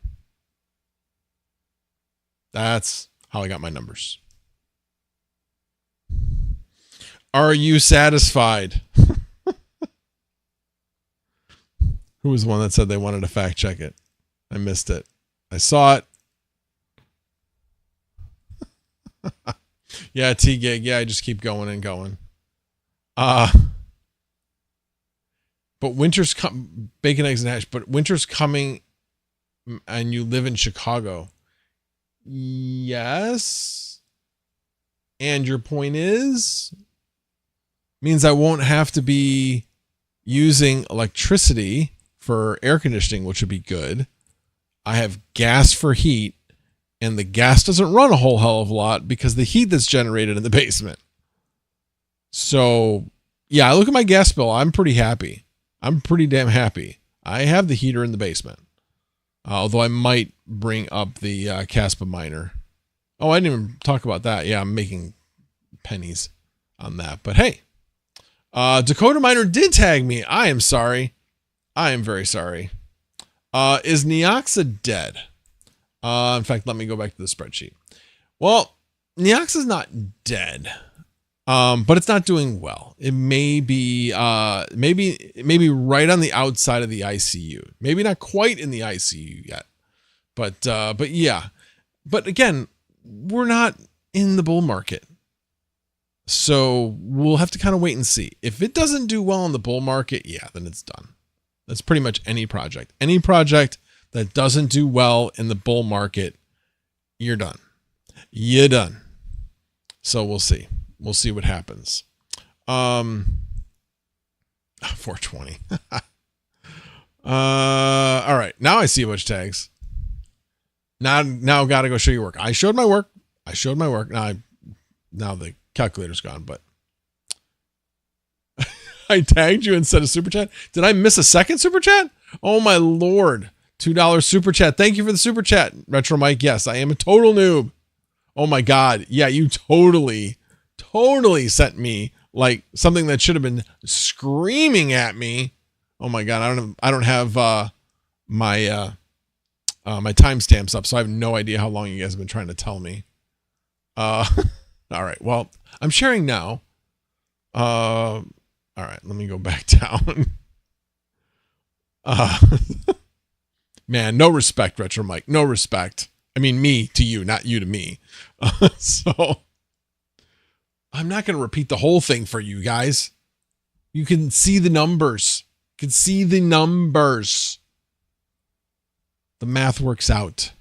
Speaker 1: That's how I got my numbers. Are you satisfied? Who was the one that said they wanted to fact check it? I missed it. I saw it. Yeah, T-Gig. Yeah, I just keep going and going. But winter's bacon, eggs, and hash. But winter's coming, and you live in Chicago. Yes. And your point means I won't have to be using electricity for air conditioning, which would be good. I have gas for heat, and the gas doesn't run a whole hell of a lot because the heat that's generated in the basement. So yeah, I look at my gas bill. I'm pretty happy. I'm pretty damn happy. I have the heater in the basement. Although I might bring up the Caspa miner. Oh, I didn't even talk about that. Yeah, I'm making pennies on that. But hey, Dakota Miner did tag me. I am sorry. I am very sorry. Is Neoxa dead? In fact, let me go back to the spreadsheet. Well, Neoxa's not dead. But it's not doing well. It may be maybe right on the outside of the ICU. Maybe not quite in the ICU yet. But yeah. But again, we're not in the bull market. So we'll have to kind of wait and see. If it doesn't do well in the bull market, yeah, then it's done. That's pretty much any project. Any project that doesn't do well in the bull market, you're done. You're done. So we'll see. We'll see what happens. 420. All right. Now I see a bunch of tags. Now got to go show you work. I showed my work. Now the calculator's gone, but I tagged you and said a super chat. Did I miss a second super chat? Oh my Lord. $2 super chat. Thank you for the super chat. Retro Mike. Yes, I am a total noob. Oh my God. Yeah, you totally sent me like something that should have been screaming at me. Oh my God. I don't have my timestamps up, so I have no idea how long you guys have been trying to tell me. All right. Well, I'm sharing now. All right, let me go back down. Man, no respect, Retro Mike. No respect. I mean, me to you, not you to me. So I'm not going to repeat the whole thing for you guys. You can see the numbers. You can see the numbers. The math works out.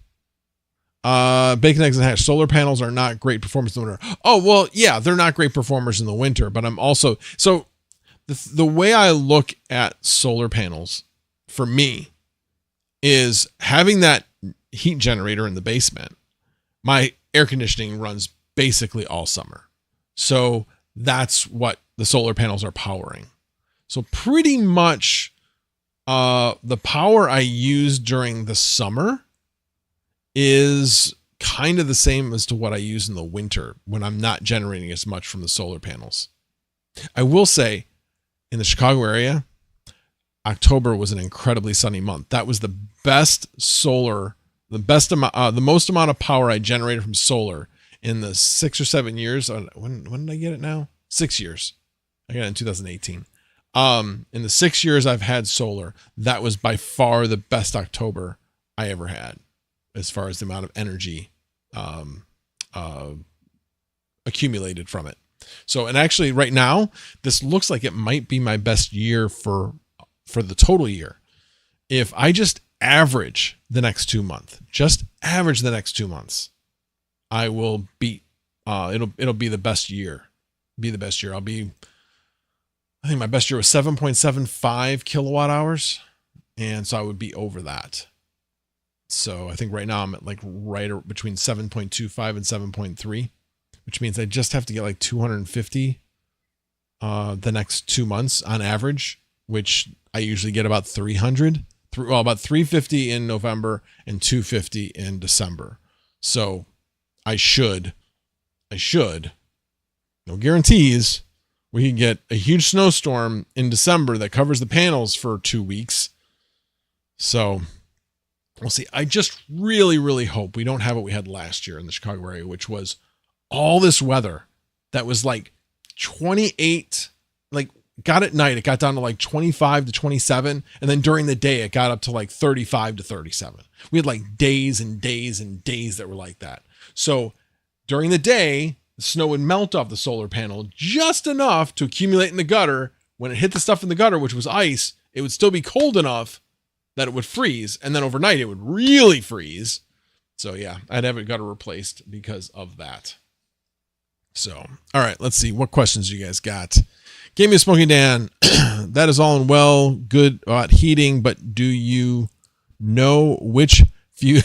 Speaker 1: Bacon, eggs, and hash. Solar panels are not great performers in the winter. Oh, well, yeah, they're not great performers in the winter, but I'm also, so the way I look at solar panels for me is having that heat generator in the basement. My air conditioning runs basically all summer. So that's what the solar panels are powering. So pretty much the power I use during the summer is kind of the same as to what I use in the winter when I'm not generating as much from the solar panels. I will say in the Chicago area, October was an incredibly sunny month. That was the best solar, the most amount of power I generated from solar in the 6 or 7 years. When did I get it now? 6 years. I got it in 2018. In the 6 years I've had solar, that was by far the best October I ever had, as far as the amount of energy accumulated from it. So, and actually right now, this looks like it might be my best year for the total year. If I just average the next 2 months, I will beat, it'll be the best year. I think my best year was 7.75 kilowatt hours. And so I would be over that. So I think right now I'm at like right between 7.25 and 7.3, which means I just have to get like 250 the next 2 months on average, which I usually get about 300, about 350 in November and 250 in December. So I should, no guarantees, we can get a huge snowstorm in December that covers the panels for 2 weeks. So we'll see. I just really, really hope we don't have what we had last year in the Chicago area, which was all this weather that was like 28, like got at night, it got down to like 25 to 27. And then during the day, it got up to like 35 to 37. We had like days and days and days that were like that. So during the day, the snow would melt off the solar panel just enough to accumulate in the gutter. When it hit the stuff in the gutter, which was ice, it would still be cold enough that it would freeze. And then overnight, it would really freeze. So yeah, I'd have it gutter replaced because of that. So, all right, let's see. What questions you guys got? Gave me a Smoky Dan. That is all and well, good about heating, but do you know which fuse...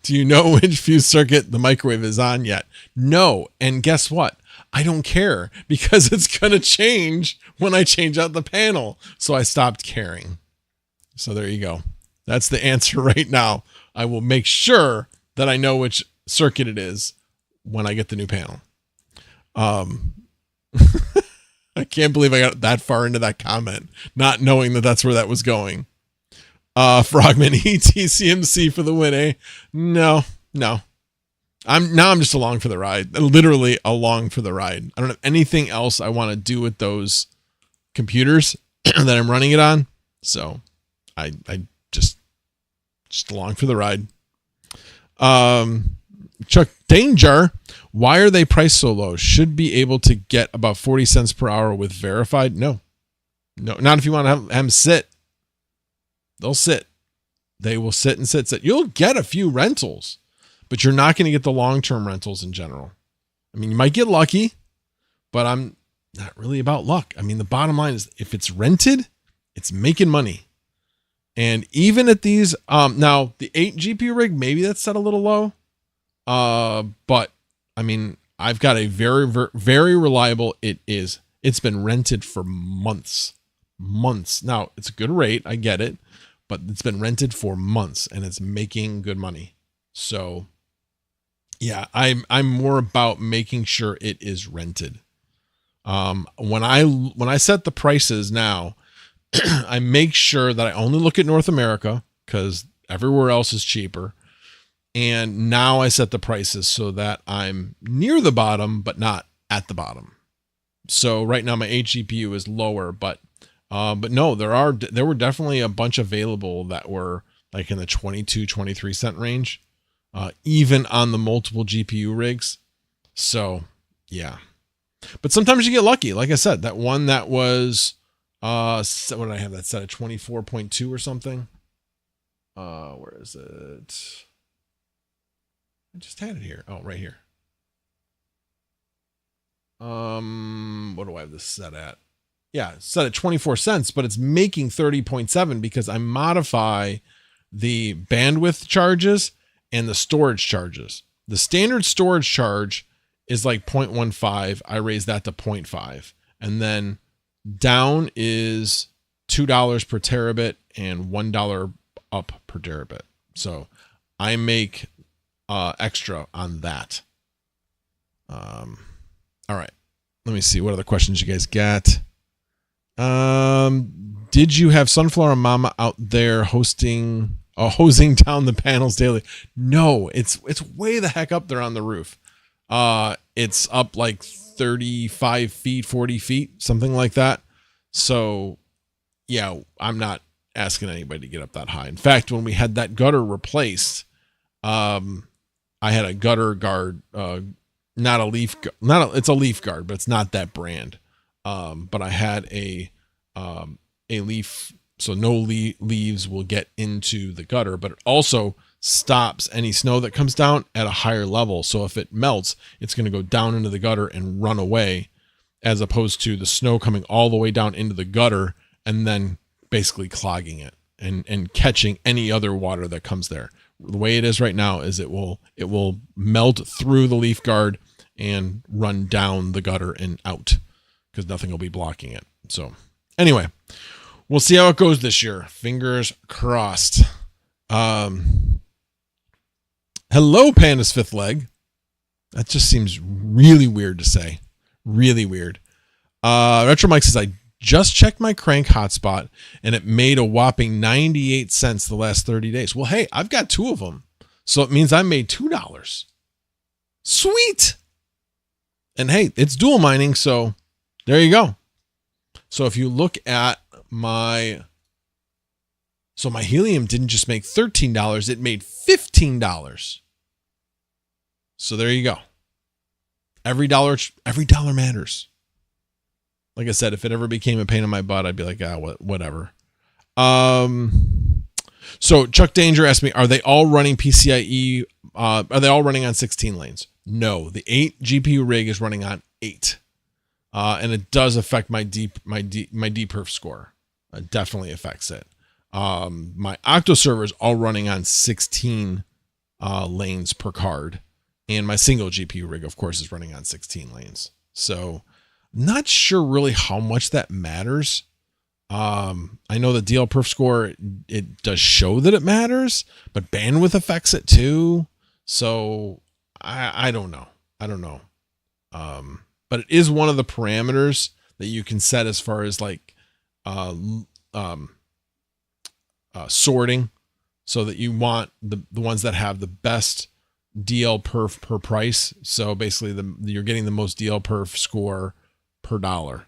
Speaker 1: Do you know which fuse circuit the microwave is on yet? No. And guess what? I don't care because it's going to change when I change out the panel. So I stopped caring. So there you go. That's the answer right now. I will make sure that I know which circuit it is when I get the new panel. I can't believe I got that far into that comment, not knowing that that's where that was going. Frogman ETCMC for the win, eh? No. I'm just along for the ride. Literally along for the ride. I don't have anything else I want to do with those computers that I'm running it on. So I just along for the ride. Chuck Danger, why are they priced so low? Should be able to get about 40 cents per hour with verified. No, not if you want to have them sit. They'll sit. They will sit and sit. You'll get a few rentals, but you're not going to get the long-term rentals in general. I mean, you might get lucky, but I'm not really about luck. I mean, the bottom line is if it's rented, it's making money. And even at these, now the 8 GPU rig, maybe that's set a little low. But I mean, I've got a very, very, very reliable. It's been rented for months. Now it's a good rate. I get it. But it's been rented for months and it's making good money. So Yeah, I'm more about making sure it is rented. When I set the prices now, I make sure that I only look at North America because everywhere else is cheaper. And now I set the prices so that I'm near the bottom, but not at the bottom. So right now my GPU is lower, but no, there were definitely a bunch available that were like in the 22-23 cent range, even on the multiple GPU rigs. So yeah, but sometimes you get lucky. Like I said, that one that was, what did I have that set at 24.2 or something? Where is it? I just had it here. Oh, right here. What do I have this set at? Yeah, it's set at 24 cents, but it's making 30.7 because I modify the bandwidth charges and the storage charges. The standard storage charge is like 0.15. I raise that to 0.5. And then down is $2 per terabit and $1 up per terabit. So I make extra on that. All right. Let me see what other questions you guys got. Did you have Sunflower Mama out there hosing down the panels daily? No, it's way the heck up there on the roof. It's up like 35 feet, 40 feet, something like that. So yeah, I'm not asking anybody to get up that high. In fact, when we had that gutter replaced, I had a gutter guard, not a leaf, it's a leaf guard, but it's not that brand. But I had a leaf, so no leaves will get into the gutter, but it also stops any snow that comes down at a higher level. So if it melts, it's going to go down into the gutter and run away, as opposed to the snow coming all the way down into the gutter and then basically clogging it and catching any other water that comes there. The way it is right now is it will melt through the leaf guard and run down the gutter and out, because nothing will be blocking it. So anyway, we'll see how it goes this year. Fingers crossed. Hello, Panda's fifth leg. That just seems really weird to say. Really weird. Retro Mike says, I just checked my crank hotspot and it made a whopping 98 cents the last 30 days. Well, hey, I've got two of them. So it means I made $2. Sweet. And hey, it's dual mining. So there you go. So if you look at my helium didn't just make $13, it made $15. So there you go. Every dollar matters. Like I said, if it ever became a pain in my butt, I'd be like, whatever. So Chuck Danger asked me, are they all running PCIe? Are they all running on 16 lanes? No, the 8 GPU rig is running on 8. And it does affect my deperf score. It definitely affects it. My Octoserver is all running on 16 lanes per card. And my single GPU rig, of course, is running on 16 lanes. So not sure really how much that matters. I know the DL perf score, it does show that it matters, but bandwidth affects it too. So I don't know. But it is one of the parameters that you can set as far as like sorting, so that you want the ones that have the best DL perf per price. So basically you're getting the most DL perf score per dollar.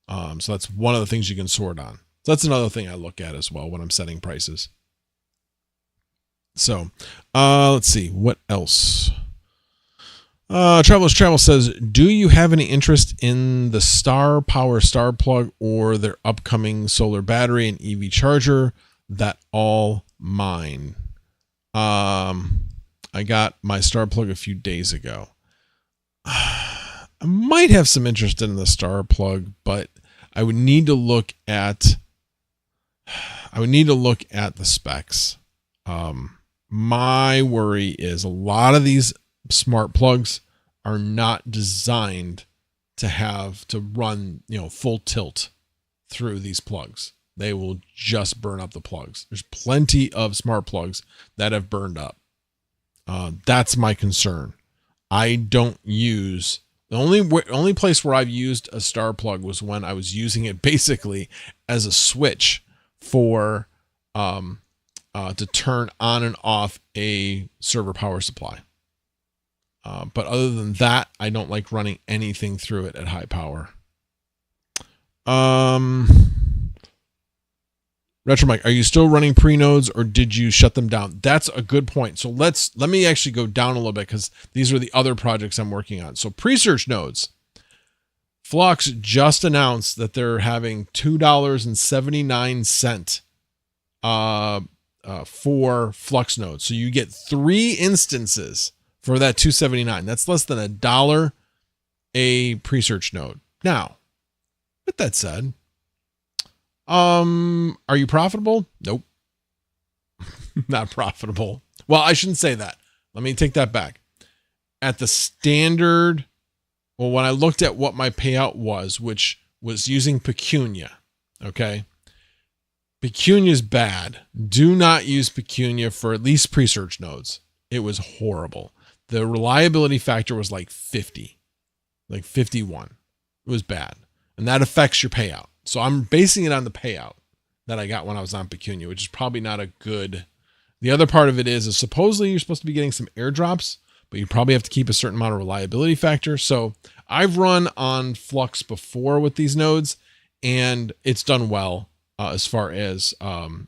Speaker 1: So that's one of the things you can sort on. So that's another thing I look at as well when I'm setting prices. So let's see what else. Travelers Travel says, do you have any interest in the Star Power Star Plug or their upcoming solar battery and EV charger? That all mine. I got my Star Plug a few days ago. I might have some interest in the Star Plug, but I would need to look at the specs. My worry is a lot of these smart plugs are not designed to run, full tilt through these plugs. They will just burn up the plugs. There's plenty of smart plugs that have burned up. That's my concern. I don't use, the only place where I've used a star plug was when I was using it basically as a switch for to turn on and off a server power supply. But other than that, I don't like running anything through it at high power. Retro Mike, are you still running pre-nodes or did you shut them down? That's a good point. So let me actually go down a little bit because these are the other projects I'm working on. So pre-search nodes. Flux just announced that they're having $2.79 for Flux nodes. So you get 3 instances for that $2.79. That's less than $1 a pre-search node. Now, with that said, are you profitable? Nope. Not profitable. Well, I shouldn't say that. Let me take that back. At the standard, well, when I looked at what my payout was, which was using Pecunia, okay? Pecunia is bad. Do not use Pecunia for at least pre-search nodes. It was horrible. The reliability factor was like 50, like 51. It was bad. And that affects your payout. So I'm basing it on the payout that I got when I was on Pecunia, which is probably not a good. The other part of it is supposedly you're supposed to be getting some airdrops, but you probably have to keep a certain amount of reliability factor. So I've run on Flux before with these nodes and it's done well as far as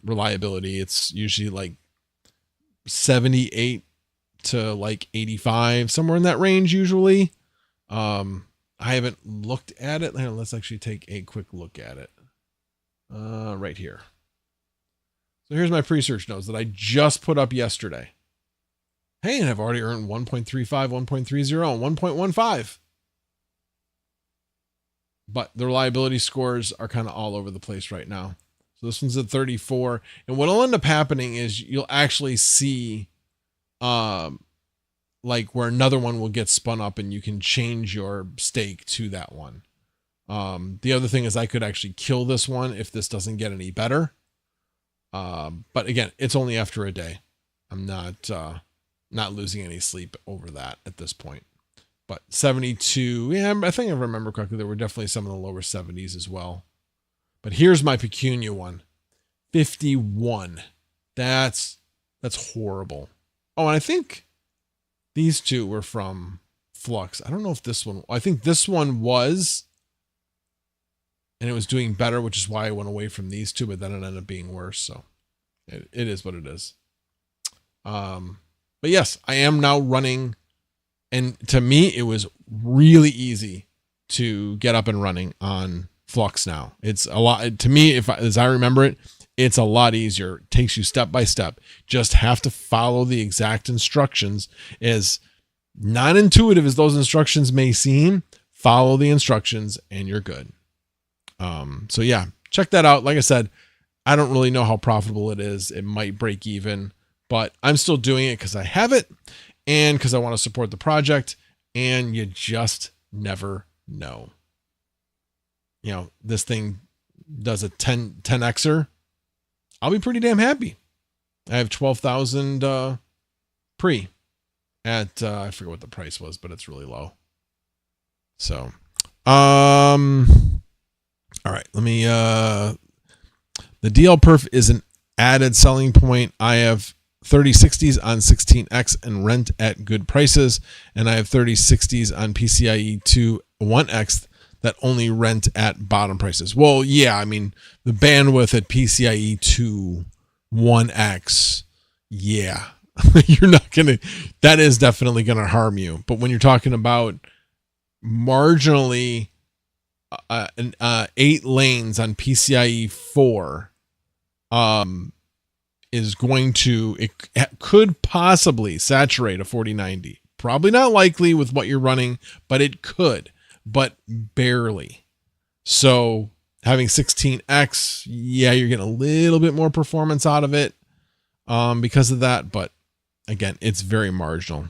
Speaker 1: reliability. It's usually like 78 to like 85, somewhere in that range usually. I haven't looked at it. Let's actually take a quick look at it right here. So here's my pre-search nodes that I just put up yesterday. Hey, and I've already earned 1.35, 1.30, and 1.15. But the reliability scores are kind of all over the place right now. So this one's at 34. And what'll end up happening is you'll actually see like where another one will get spun up and you can change your stake to that one. The other thing is I could actually kill this one if this doesn't get any better. But again, it's only after a day. I'm not losing any sleep over that at this point. But 72, yeah, I think I remember correctly. There were definitely some in the lower 70s as well. But here's my Pecunia one, 51. That's horrible. Oh, and I think these two were from Flux. I don't know if this one, I think this one was, and it was doing better, which is why I went away from these two, but then it ended up being worse. So it is what it is. But yes, I am now running. And to me, it was really easy to get up and running on Flux now. It's a lot, to me, as I remember it, it's a lot easier. It takes you step by step. Just have to follow the exact instructions. As non-intuitive as those instructions may seem, follow the instructions and you're good. So yeah, check that out. Like I said, I don't really know how profitable it is. It might break even, but I'm still doing it because I have it and because I want to support the project, and you just never know. You know, this thing does a 10xer. I'll be pretty damn happy. I have 12,000 pre at I forget what the price was, but it's really low. So all right, let me the DL perf is an added selling point. I have 3060s on 16X and rent at good prices, and I have 3060s on PCIe 2 1X that only rent at bottom prices. Well, yeah, I mean, the bandwidth at PCIe 2 1X, yeah, you're not going to, that is definitely going to harm you. But when you're talking about marginally 8 lanes on PCIe 4, is going to, it could possibly saturate a 4090. Probably not likely with what you're running, but it could, but barely. So having 16X, yeah, you're getting a little bit more performance out of it because of that. But again, it's very marginal.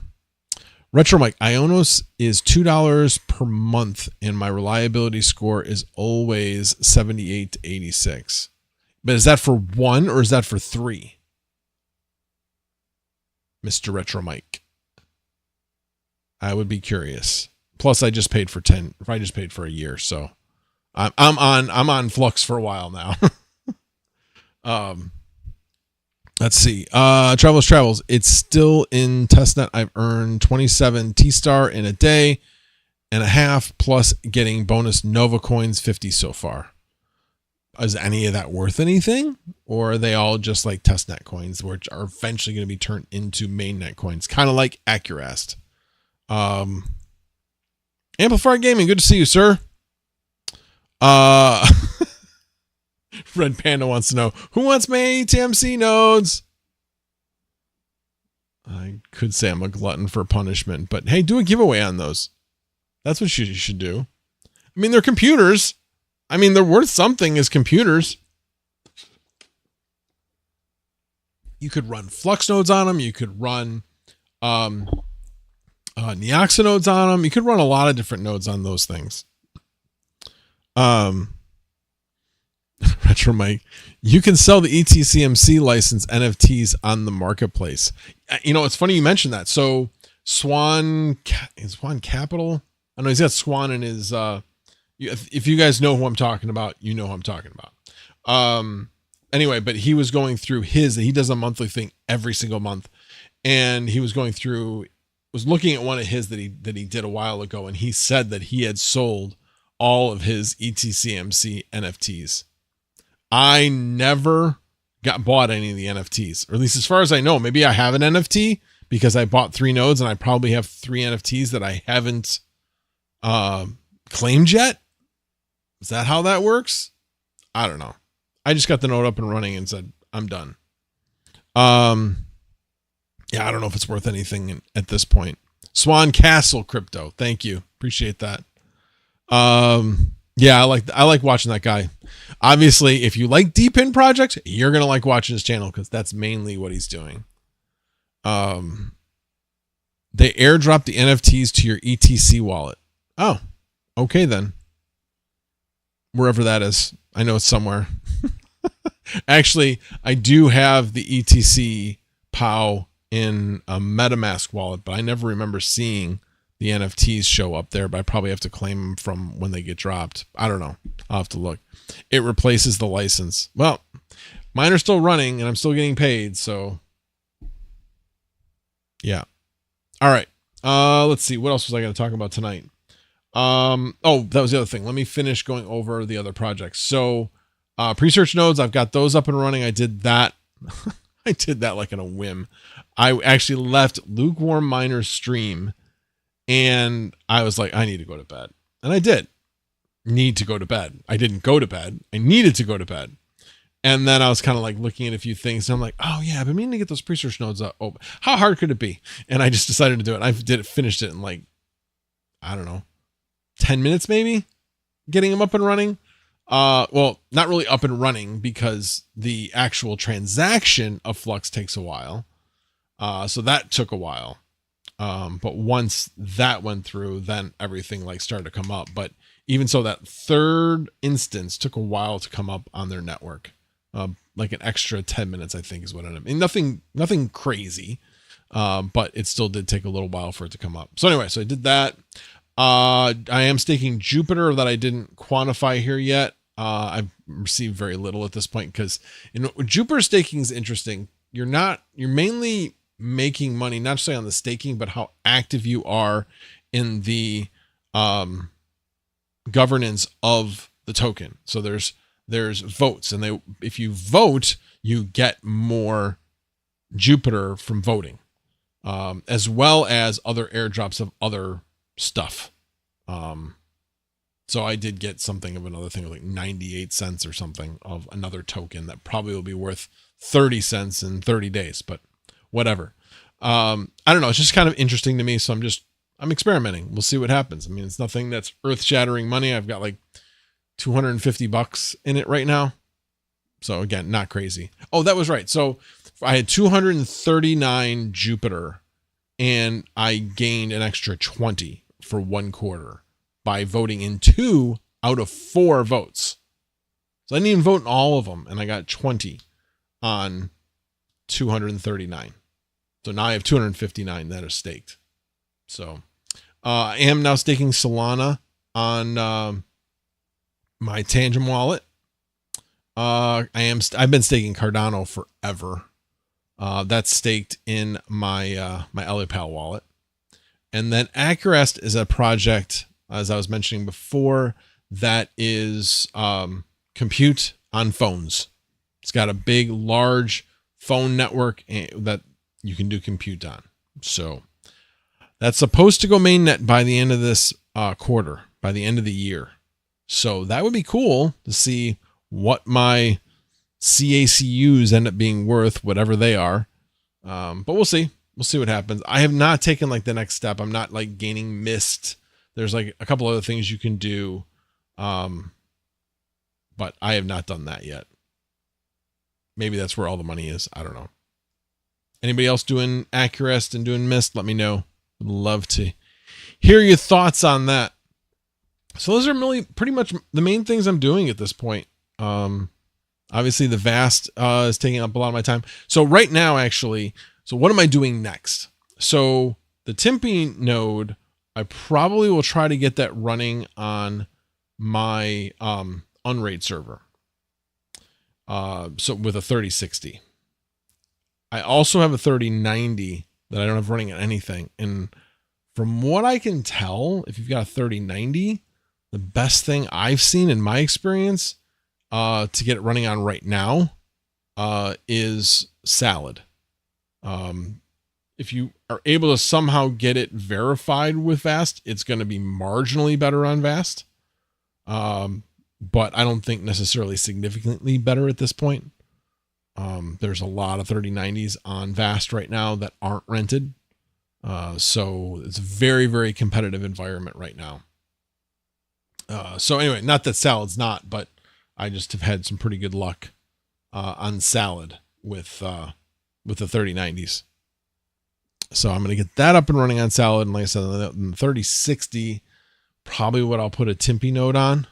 Speaker 1: Retro Mike, Ionos is $2 per month, and my reliability score is always 78 to 86. But is that for 1 or is that for 3? Mr. Retro Mike. I would be curious. Plus, I just paid for 10. If I just paid for a year, so I'm on Flux for a while now. Let's see. Travelers Travels. It's still in testnet. I've earned 27 T-Star in a day and a half, plus getting bonus Nova coins 50 so far. Is any of that worth anything? Or are they all just like testnet coins, which are eventually going to be turned into mainnet coins? Kind of like Accurast. Amplifier Gaming, good to see you, sir. Red Panda wants to know, who wants my ATMC nodes? I could say I'm a glutton for punishment, but hey, do a giveaway on those. That's what you should do. I mean, they're computers. I mean, they're worth something as computers. You could run Flux nodes on them. You could run Neoxa nodes on them. You could run a lot of different nodes on those things. Retro Mike, you can sell the ETCMC license NFTs on the marketplace. You know, it's funny you mentioned that. So Swan Capital. I know he's got Swan in his. If you guys know who I'm talking about, you know who I'm talking about. Anyway, but he was going through he does a monthly thing every single month, and he was going through, was looking at one of his that he did a while ago, and he said that he had sold all of his ETCMC NFTs. I never bought any of the NFTs, or at least as far as I know. Maybe I have an NFT because I bought 3 nodes, and I probably have 3 NFTs that I haven't claimed yet. Is that how that works? I don't know. I just got the node up and running and said, I'm done. Yeah, I don't know if it's worth anything at this point. Swan Castle Crypto. Thank you. Appreciate that. Yeah, I like watching that guy. Obviously, if you like DPIN projects, you're going to like watching his channel because that's mainly what he's doing. They airdrop the NFTs to your ETC wallet. Oh, okay then. Wherever that is. I know it's somewhere. Actually, I do have the ETC POW in a MetaMask wallet, but I never remember seeing the NFTs show up there, but I probably have to claim them from when they get dropped. I don't know. I'll have to look. It replaces the license. Well, mine are still running and I'm still getting paid. So yeah. All right. Let's see. What else was I going to talk about tonight? Oh, that was the other thing. Let me finish going over the other projects. So, pre-search nodes, I've got those up and running. I did that. I did that like in a whim. I actually left Lukewarm Miner's stream and I was like, I need to go to bed. And I did need to go to bed. I didn't go to bed. I needed to go to bed. And then I was kind of like looking at a few things and I'm like, oh yeah, I've been meaning to get those pre-search nodes up. Oh, how hard could it be? And I just decided to do it. I finished it in like, I don't know, 10 minutes maybe, getting them up and running. Well, not really up and running because the actual transaction of Flux takes a while. So that took a while. But once that went through, then everything like started to come up. But even so, that third instance took a while to come up on their network. Like an extra 10 minutes, I think is what I mean. Nothing crazy. But it still did take a little while for it to come up. So anyway, so I did that. I am staking Jupiter that I didn't quantify here yet. I've received very little at this point because Jupiter staking is interesting. You're mainly making money, not just on the staking, but how active you are in the governance of the token. So there's votes, and if you vote, you get more Jupiter from voting, as well as other airdrops of other stuff. So I did get something of another thing, like 98 cents or something of another token that probably will be worth 30 cents in 30 days, but whatever. I don't know. It's just kind of interesting to me. So I'm experimenting. We'll see what happens. I mean, it's nothing that's earth shattering money. I've got like $250 in it right now. So again, not crazy. Oh, that was right. So I had 239 Jupiter and I gained an extra 20 for 1 quarter by voting in 2 out of 4 votes. So I didn't even vote in all of them. And I got 20 on 239. So now I have 259 that are staked. So I am now staking Solana on my Tangent wallet. I've been staking Cardano forever. That's staked in my my LAPal wallet. And then Acurest is a project, as I was mentioning before, that is compute on phones. It's got a big, large phone network that you can do compute on. So that's supposed to go mainnet by the end of this quarter, by the end of the year. So that would be cool to see what my CACUs end up being worth, whatever they are. But we'll see. We'll see what happens. I have not taken like the next step. I'm not like gaining mist. There's like a couple other things you can do. But I have not done that yet. Maybe that's where all the money is. I don't know. Anybody else doing Acurest and doing mist? Let me know. Would love to hear your thoughts on that. So those are really pretty much the main things I'm doing at this point. Obviously the Vast is taking up a lot of my time. So right now, actually, so what am I doing next? So the Tempe node, I probably will try to get that running on my Unraid server. So with a 3060. I also have a 3090 that I don't have running on anything. And from what I can tell, if you've got a 3090, the best thing I've seen in my experience to get it running on right now is Salad. If you are able to somehow get it verified with Vast, it's going to be marginally better on Vast. But I don't think necessarily significantly better at this point. There's a lot of 3090s on Vast right now that aren't rented. So it's a very, very competitive environment right now. So anyway, not that Salad's not, but I just have had some pretty good luck on Salad with the 3090s. So I'm going to get that up and running on Salad. And like I said, the 3060, probably what I'll put a Tempe node on.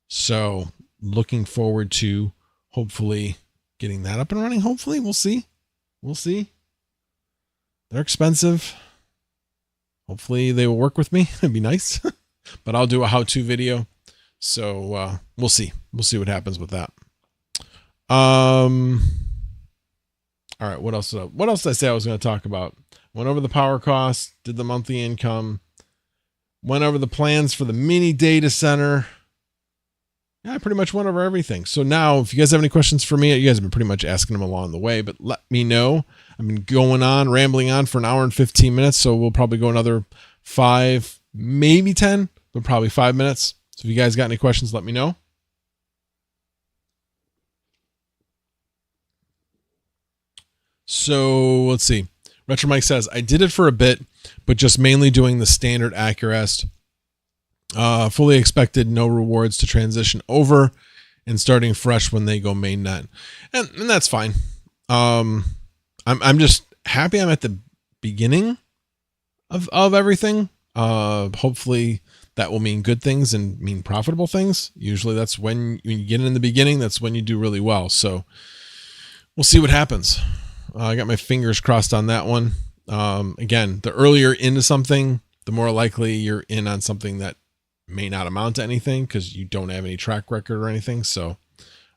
Speaker 1: So looking forward to hopefully getting that up and running. Hopefully we'll see. We'll see. They're expensive. Hopefully they will work with me. It'd be nice, but I'll do a how-to video. So we'll see. We'll see what happens with that. All right. What else did I say I was going to talk about? Went over the power costs, did the monthly income, went over the plans for the mini data center. Yeah, I pretty much went over everything. So now if you guys have any questions for me, you guys have been pretty much asking them along the way, but let me know. I've been rambling on for an hour and 15 minutes. So we'll probably go another 5, maybe 10, but probably 5 minutes. So if you guys got any questions, let me know. So let's see. Retro Mike says, I did it for a bit, but just mainly doing the standard Acurest. Fully expected no rewards to transition over and starting fresh when they go mainnet. And that's fine. I'm just happy I'm at the beginning of everything. Hopefully that will mean good things and mean profitable things. Usually that's when you get in the beginning, that's when you do really well. So we'll see what happens. I got my fingers crossed on that one. Again, the earlier into something, the more likely you're in on something that may not amount to anything because you don't have any track record or anything. So,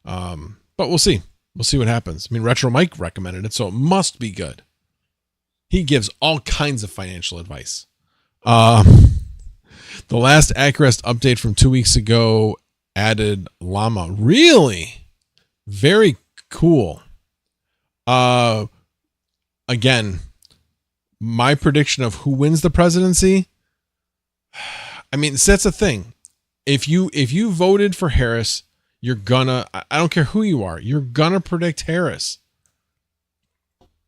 Speaker 1: but we'll see. We'll see what happens. I mean, Retro Mike recommended it, so it must be good. He gives all kinds of financial advice. The last Acurest update from 2 weeks ago added Llama. Really? Very cool. Again, my prediction of who wins the presidency. I mean, that's the thing. If you voted for Harris, you're gonna, I don't care who you are, you're gonna predict Harris.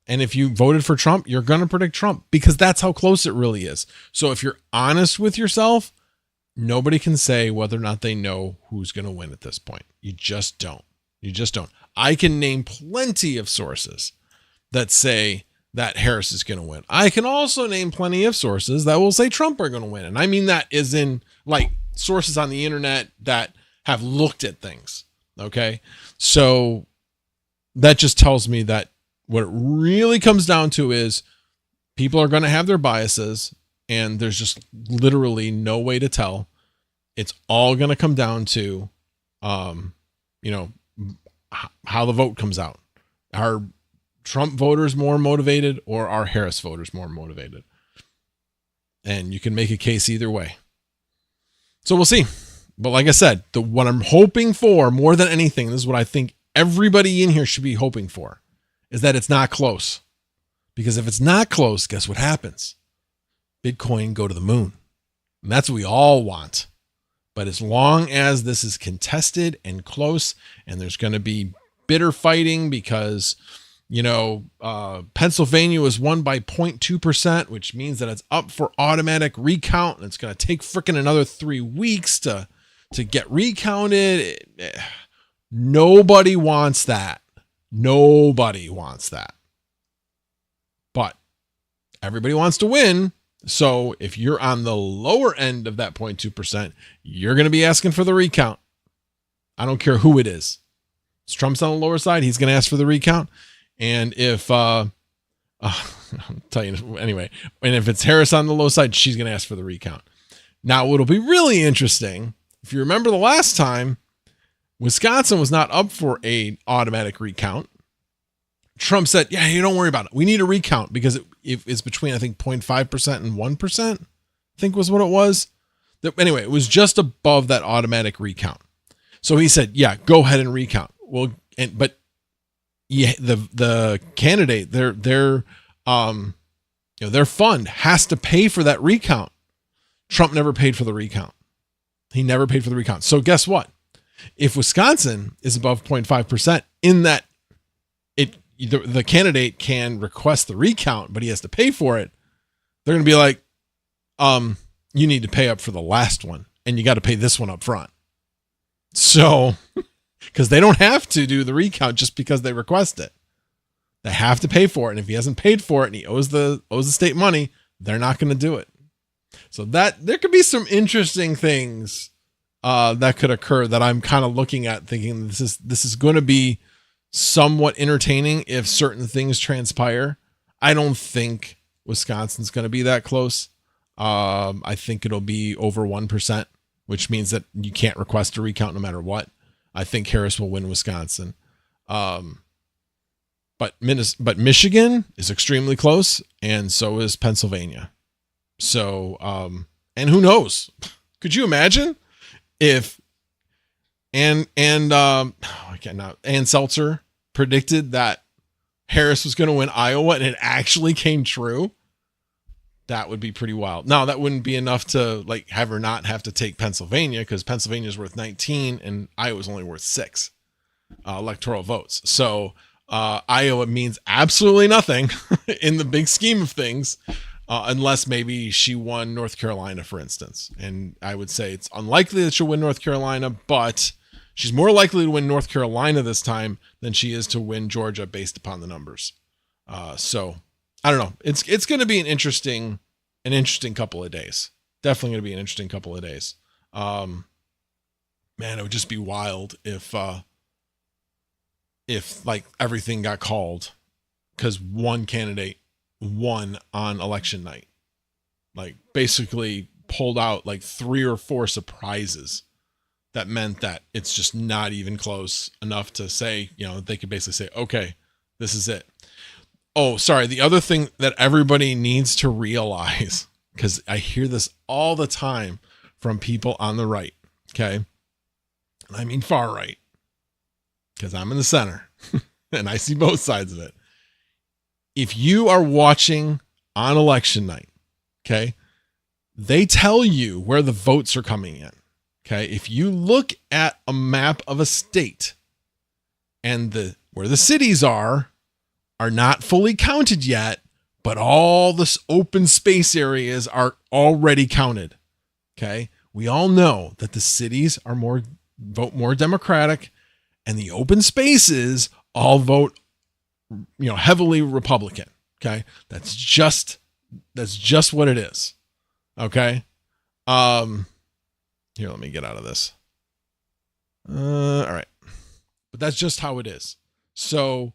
Speaker 1: And if you voted for Trump, you're gonna predict Trump because that's how close it really is. So if you're honest with yourself, nobody can say whether or not they know who's gonna win at this point. You just don't. You just don't. I can name plenty of sources that say that Harris is going to win. I can also name plenty of sources that will say Trump are going to win. And I mean that is in like sources on the internet that have looked at things. Okay. So that just tells me that what it really comes down to is people are going to have their biases and there's just literally no way to tell. It's all going to come down to, you know, how the vote comes out. Are Trump voters more motivated, or are Harris voters more motivated? And you can make a case either way. So we'll see. But like I said, what I'm hoping for more than anything, this is what I think everybody in here should be hoping for, is that it's not close. Because if it's not close, guess what happens? Bitcoin go to the moon. And that's what we all want. But as long as this is contested and close, and there's going to be bitter fighting because, you know, Pennsylvania was won by 0.2%, which means that it's up for automatic recount, and it's going to take freaking another 3 weeks to get recounted. Nobody wants that. Nobody wants that. But everybody wants to win. So if you're on the lower end of that 0.2%, you're going to be asking for the recount. I don't care who it is. If Trump's on the lower side, he's going to ask for the recount. And if, I'll tell you anyway, and if it's Harris on the low side, she's going to ask for the recount. Now, what'll be really interesting, if you remember the last time, Wisconsin was not up for a automatic recount. Trump said, yeah, you don't worry about it. We need a recount because it's between, I think, 0.5% and 1%, I think was what it was. Anyway, it was just above that automatic recount. So he said, yeah, go ahead and recount. Well, but yeah, the candidate, their fund has to pay for that recount. Trump never paid for the recount. He never paid for the recount. So guess what? If Wisconsin is above 0.5% in that the candidate can request the recount, but he has to pay for it, they're going to be like, you need to pay up for the last one, and you got to pay this one up front. So, because they don't have to do the recount just because they request it. They have to pay for it. And if he hasn't paid for it and he owes the state money, they're not going to do it. So that there could be some interesting things that could occur that I'm kind of looking at thinking this is going to be somewhat entertaining if certain things transpire. I don't think Wisconsin's going to be that close. I think it'll be over 1%, which means that you can't request a recount no matter what. I think Harris will win Wisconsin. But Michigan is extremely close, and so is Pennsylvania. So, and who knows? Could you imagine if Ann Seltzer predicted that Harris was going to win Iowa and it actually came true? That would be pretty wild. Now, that wouldn't be enough to like have her not have to take Pennsylvania, because Pennsylvania is worth 19 and Iowa's only worth 6 electoral votes. So Iowa means absolutely nothing in the big scheme of things, unless maybe she won North Carolina, for instance. And I would say it's unlikely that she'll win North Carolina, but she's more likely to win North Carolina this time than she is to win Georgia based upon the numbers. So I don't know. It's going to be an interesting couple of days. Definitely going to be an interesting couple of days. Man, it would just be wild if like everything got called because one candidate won on election night, like basically pulled out like 3 or 4 surprises. That meant that it's just not even close enough to say, you know, they could basically say, okay, this is it. Oh, sorry. The other thing that everybody needs to realize, because I hear this all the time from people on the right, okay? And I mean far right, because I'm in the center and I see both sides of it. If you are watching on election night, okay, they tell you where the votes are coming in, okay? If you look at a map of a state and where the cities are not fully counted yet, but all the open space areas are already counted. Okay. We all know that the cities are vote more Democratic, and the open spaces all vote, heavily Republican. Okay. That's just what it is. Okay. Here, let me get out of this. All right. But that's just how it is. So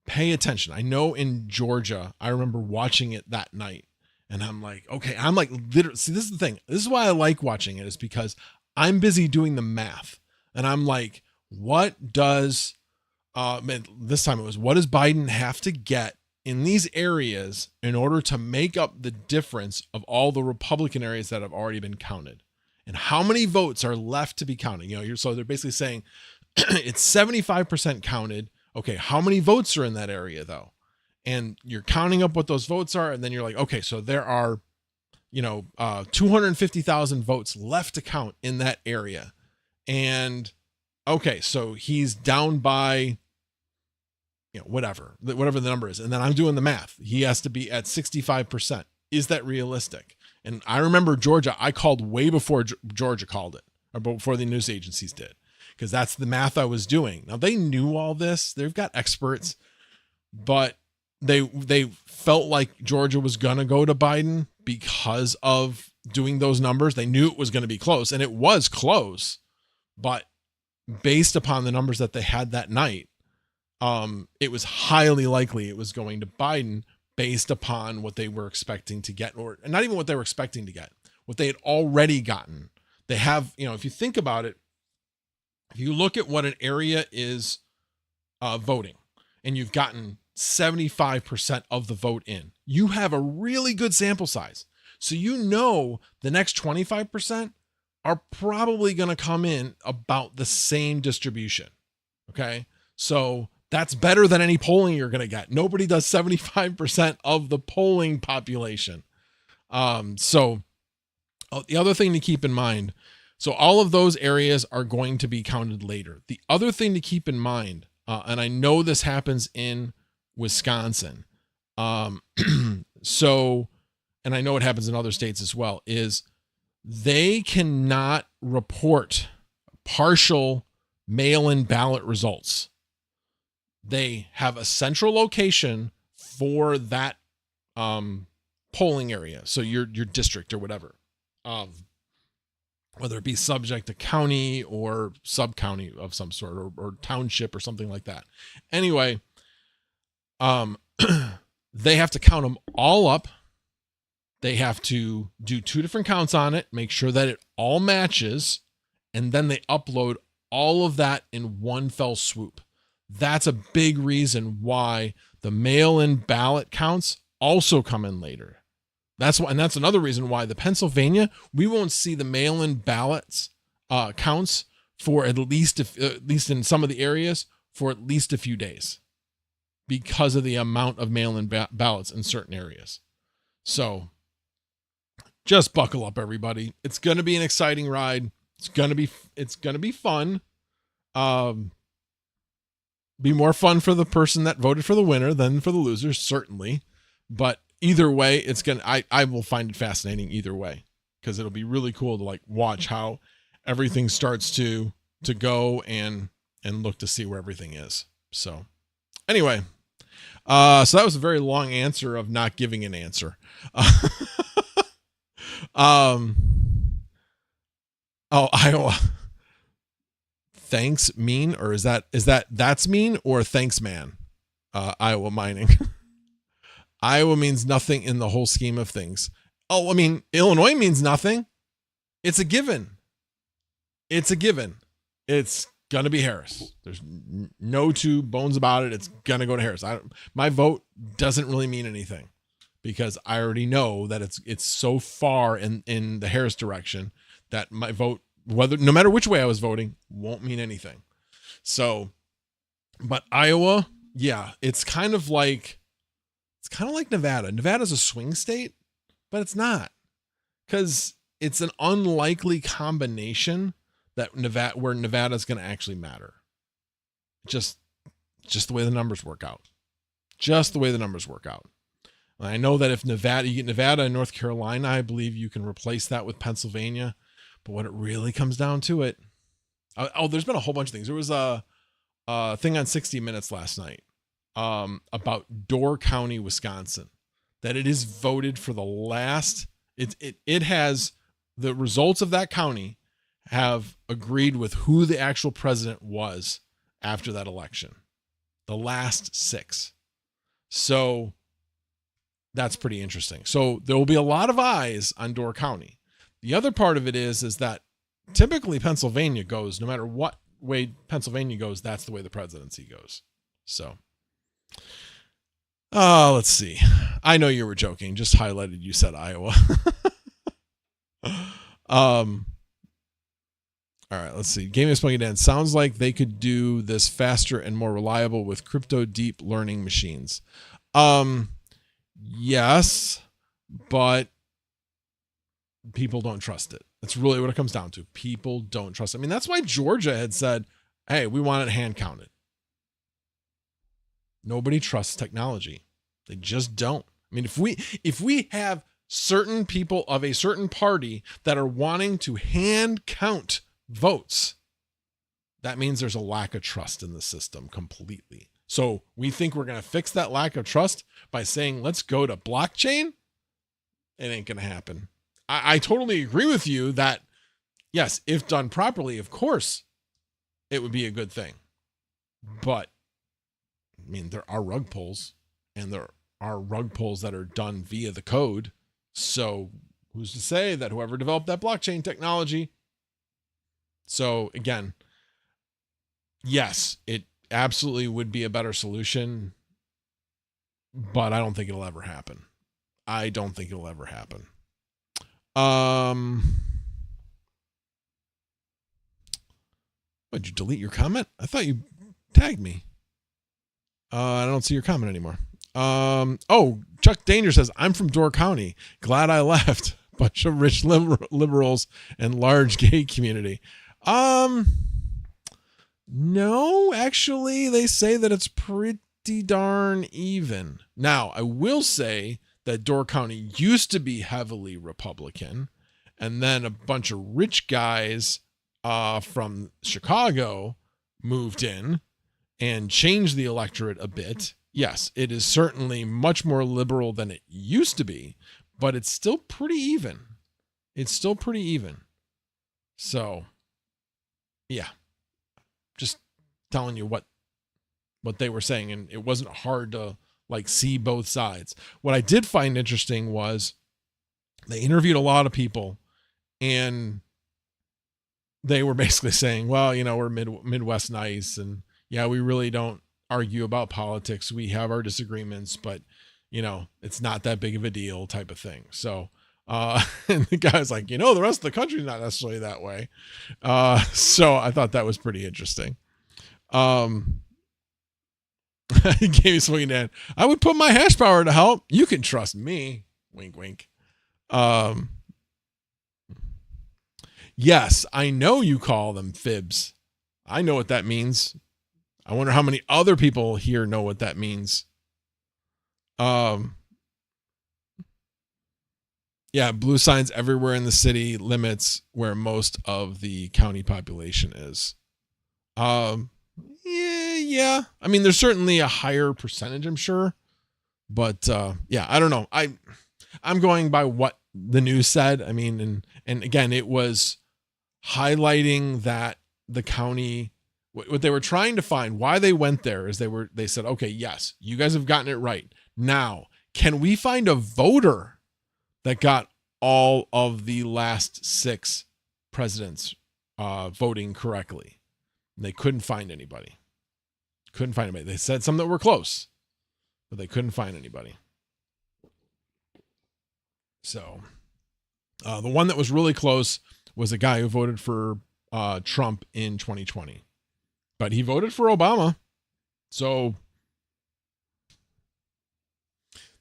Speaker 1: pay attention. I know in Georgia, I remember watching it that night, And I'm like, okay, I'm like, literally, see, this is the thing. This is why I like watching it, is because I'm busy doing the math. And I'm like, what does, this time it was, what does Biden have to get in these areas in order to make up the difference of all the Republican areas that have already been counted? And how many votes are left to be counted? You know, so they're basically saying it's 75% counted. Okay, how many votes are in that area though? And you're counting up what those votes are. And then you're like, okay, so there are, 250,000 votes left to count in that area. And okay, so he's down by, whatever the number is. And then I'm doing the math. He has to be at 65%. Is that realistic? And I remember Georgia, I called way before Georgia called it, or before the news agencies did, because that's the math I was doing. Now they knew all this. They've got experts, but they felt like Georgia was going to go to Biden because of doing those numbers. They knew it was going to be close, and it was close, but based upon the numbers that they had that night, it was highly likely it was going to Biden based upon what they were expecting to get, or not even what they were expecting to get, what they had already gotten. They have, if you think about it, if you look at what an area is voting, and you've gotten 75% of the vote in, you have a really good sample size. So the next 25% are probably going to come in about the same distribution. Okay. So that's better than any polling you're going to get. Nobody does 75% of the polling population. So the other thing to keep in mind, so all of those areas are going to be counted later. The other thing to keep in mind, and I know this happens in Wisconsin. And I know it happens in other states as well, is they cannot report partial mail-in ballot results. They have a central location for that polling area. So your district or whatever, whether it be subject to county or sub-county of some sort, or township or something like that. Anyway, they have to count them all up. They have to do 2 different counts on it, make sure that it all matches, and then they upload all of that in one fell swoop. That's a big reason why the mail-in ballot counts also come in later. That's why, and that's another reason why the Pennsylvania, we won't see the mail-in ballots counts for at least in some of the areas for at least a few days, because of the amount of mail-in ballots in certain areas. So just buckle up, everybody. It's going to be an exciting ride. It's going to be fun. Be more fun for the person that voted for the winner than for the losers, certainly. But either way, I will find it fascinating either way, because it'll be really cool to watch how everything starts to go and look to see where everything is. So anyway, so that was a very long answer of not giving an answer. Iowa. Thanks mean, or is that's mean, or thanks man? Iowa mining. Iowa means nothing in the whole scheme of things. Oh, I mean, Illinois means nothing. It's a given. It's gonna be Harris. There's no two bones about it. It's gonna go to Harris. My vote doesn't really mean anything, because I already know that it's so far in the Harris direction that my vote, no matter which way I was voting, won't mean anything. So, but Iowa, yeah, it's kind of like Nevada. Nevada's a swing state, but it's not, because it's an unlikely combination where Nevada's going to actually matter. Just the way the numbers work out. And I know that if you get Nevada and North Carolina, I believe you can replace that with Pennsylvania. But when it really comes down to it, there's been a whole bunch of things. There was a thing on 60 Minutes last night about Door County, Wisconsin, that it is voted for the last. It has the results of that county have agreed with who the actual president was after that election. The last 6. So that's pretty interesting. So there will be a lot of eyes on Door County. The other part of it is that typically Pennsylvania goes, no matter what way Pennsylvania goes, that's the way the presidency goes. So, let's see. I know you were joking. Just highlighted you said Iowa. All right, let's see. Game is Smoking Dan. Sounds like they could do this faster and more reliable with crypto deep learning machines. Yes, but people don't trust it. That's really what it comes down to. People don't trust it. I mean, that's why Georgia had said, hey, we want it hand counted. Nobody trusts technology. They just don't. I mean, if we have certain people of a certain party that are wanting to hand count votes, that means there's a lack of trust in the system completely. So we think we're going to fix that lack of trust by saying, let's go to blockchain. It ain't going to happen. I totally agree with you that, yes, if done properly, of course, it would be a good thing. But, I mean, there are rug pulls, and there are rug pulls that are done via the code. So who's to say that whoever developed that blockchain technology? So, again, yes, it absolutely would be a better solution, but I don't think it'll ever happen. I don't think it'll ever happen. Did you delete your comment? I thought you tagged me. I don't see your comment anymore. Oh, Chuck Danger says, I'm from Door County. Glad I left. Bunch of rich liberals and large gay community. No, actually, they say that it's pretty darn even. Now, I will say that Door County used to be heavily Republican, and then a bunch of rich guys from Chicago moved in and changed the electorate a bit. Yes, it is certainly much more liberal than it used to be, but it's still pretty even. It's still pretty even. So, yeah, just telling you what they were saying, and it wasn't hard to see both sides. What I did find interesting was they interviewed a lot of people, and they were basically saying, well, we're Midwest nice, and yeah, we really don't argue about politics. We have our disagreements, but it's not that big of a deal type of thing. So, and the guy's like, the rest of the country's not necessarily that way. So I thought that was pretty interesting. He gave me swinging Dan. I would put my hash power to help. You can trust me. Wink, wink. Yes, I know you call them fibs. I know what that means. I wonder how many other people here know what that means. Yeah, blue signs everywhere in the city limits where most of the county population is. Yeah. I mean, there's certainly a higher percentage, I'm sure. But yeah, I don't know. I'm going by what the news said. I mean, and again, it was highlighting that the county, what they were trying to find, why they went there is they said, okay, yes, you guys have gotten it right. Now, can we find a voter that got all of the last 6 presidents voting correctly? And they couldn't find anybody. They said some that were close, but they couldn't find anybody. So the one that was really close was a guy who voted for Trump in 2020, but he voted for Obama. So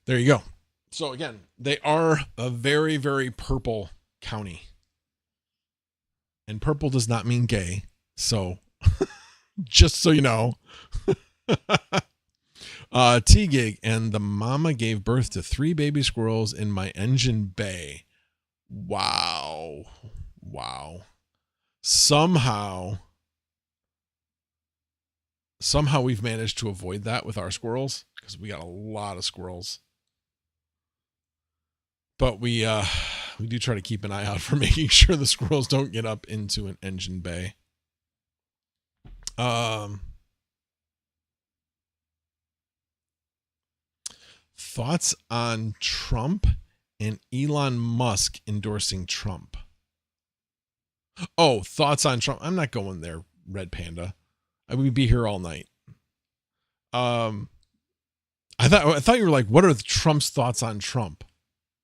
Speaker 1: there you go. So again, they are a very, very purple county, and purple does not mean gay. So just so you know. T-Gig, and the mama gave birth to 3 baby squirrels in my engine bay. Wow. Somehow we've managed to avoid that with our squirrels, because we got a lot of squirrels. But we do try to keep an eye out for making sure the squirrels don't get up into an engine bay. Thoughts on Trump and Elon Musk endorsing Trump. Oh, thoughts on Trump. I'm not going there, Red Panda. I would be here all night. I thought you were like, what are Trump's thoughts on Trump?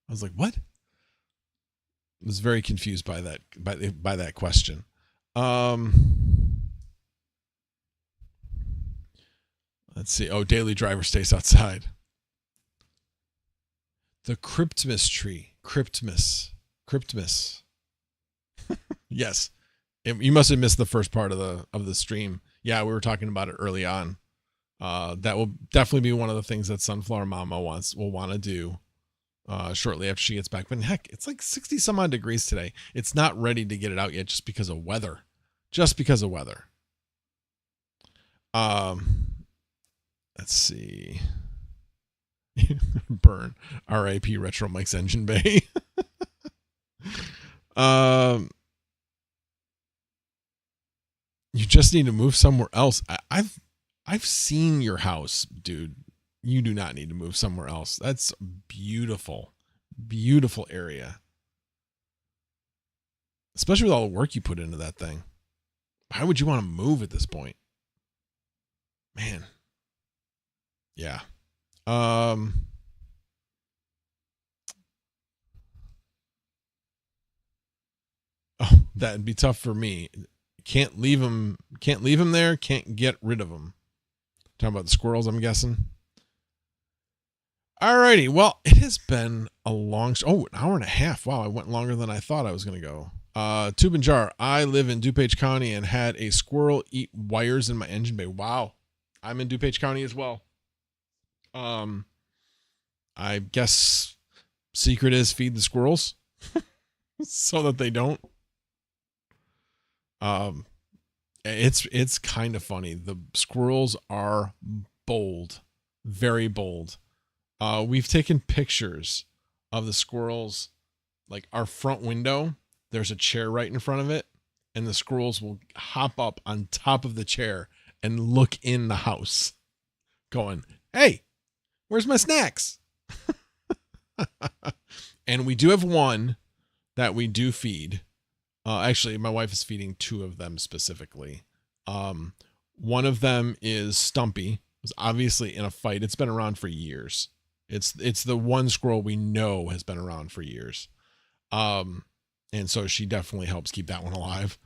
Speaker 1: I was like, what? I was very confused by that by that question. Let's see. Oh, Daily Driver stays outside. The Cryptmas tree. Cryptmas. Yes. You must have missed the first part of the stream. Yeah, we were talking about it early on. That will definitely be one of the things that Sunflower Mama will want to do shortly after she gets back. But heck, it's like 60 some odd degrees today. It's not ready to get it out yet just because of weather. Let's see. Burn. R.I.P. Retro Mike's Engine Bay. You just need to move somewhere else. I've seen your house, dude. You do not need to move somewhere else. That's beautiful. Beautiful area. Especially with all the work you put into that thing. Why would you want to move at this point? Man. Yeah. Oh, that'd be tough for me. Can't leave him there. Can't get rid of him. Talking about the squirrels, I'm guessing. Alrighty. Well, it has been a long, an hour and a half. Wow. I went longer than I thought I was going to go. Tube and Jar. I live in DuPage County and had a squirrel eat wires in my engine bay. Wow. I'm in DuPage County as well. I guess secret is feed the squirrels so that they don't. It's kind of funny. The squirrels are bold, very bold. We've taken pictures of the squirrels, like our front window. There's a chair right in front of it, and the squirrels will hop up on top of the chair and look in the house going, "Hey, where's my snacks?" And we do have one that we do feed. Actually, my wife is feeding two of them specifically. One of them is Stumpy. It was obviously in a fight. It's been around for years. It's the one squirrel we know has been around for years. And so she definitely helps keep that one alive.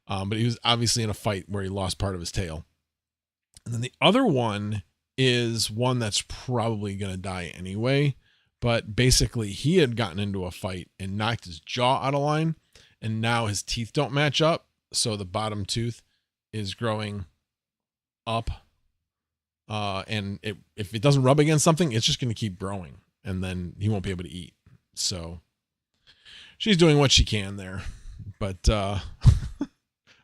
Speaker 1: But he was obviously in a fight where he lost part of his tail. And then the other one is one that's probably going to die anyway. But basically, he had gotten into a fight and knocked his jaw out of line. And now his teeth don't match up. So the bottom tooth is growing up. And if it doesn't rub against something, it's just going to keep growing. And then he won't be able to eat. So she's doing what she can there. But I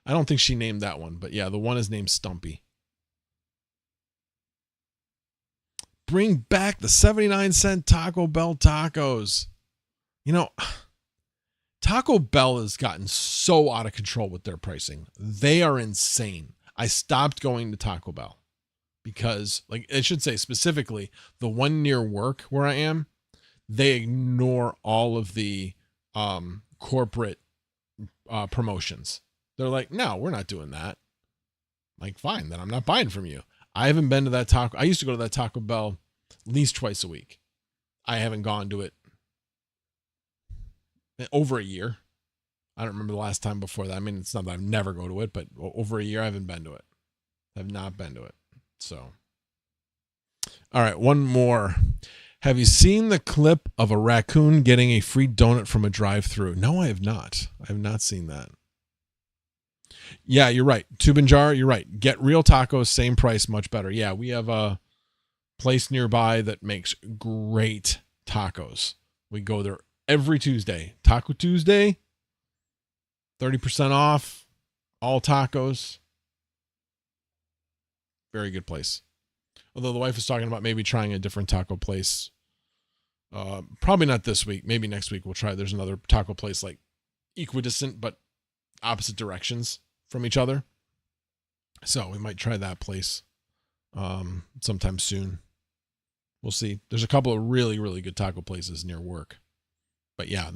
Speaker 1: don't think she named that one. But yeah, the one is named Stumpy. Bring back the 79-cent Taco Bell tacos. You know, Taco Bell has gotten so out of control with their pricing. They are insane. I stopped going to Taco Bell because, like, I should say specifically, the one near work where I am, they ignore all of the corporate promotions. They're like, no, we're not doing that. Like, fine, then I'm not buying from you. I haven't been to that taco. I used to go to that Taco Bell at least twice a week. I haven't gone to it in over a year. I don't remember the last time before that. I mean, it's not that I never go to it, but over a year I haven't been to it. I've not been to it. So, all right, one more. Have you seen the clip of a raccoon getting a free donut from a drive-thru? No, I have not. I have not seen that. Yeah, you're right. Tube and Jar, you're right. Get Real Tacos, same price, much better. Yeah, we have a place nearby that makes great tacos. We go there every Tuesday. Taco Tuesday, 30% off, all tacos. Very good place. Although the wife is talking about maybe trying a different taco place. Probably not this week. Maybe next week we'll try. There's another taco place like equidistant, but opposite directions from each other. So we might try that place sometime soon. We'll see. There's a couple of really, really good taco places near work. But yeah,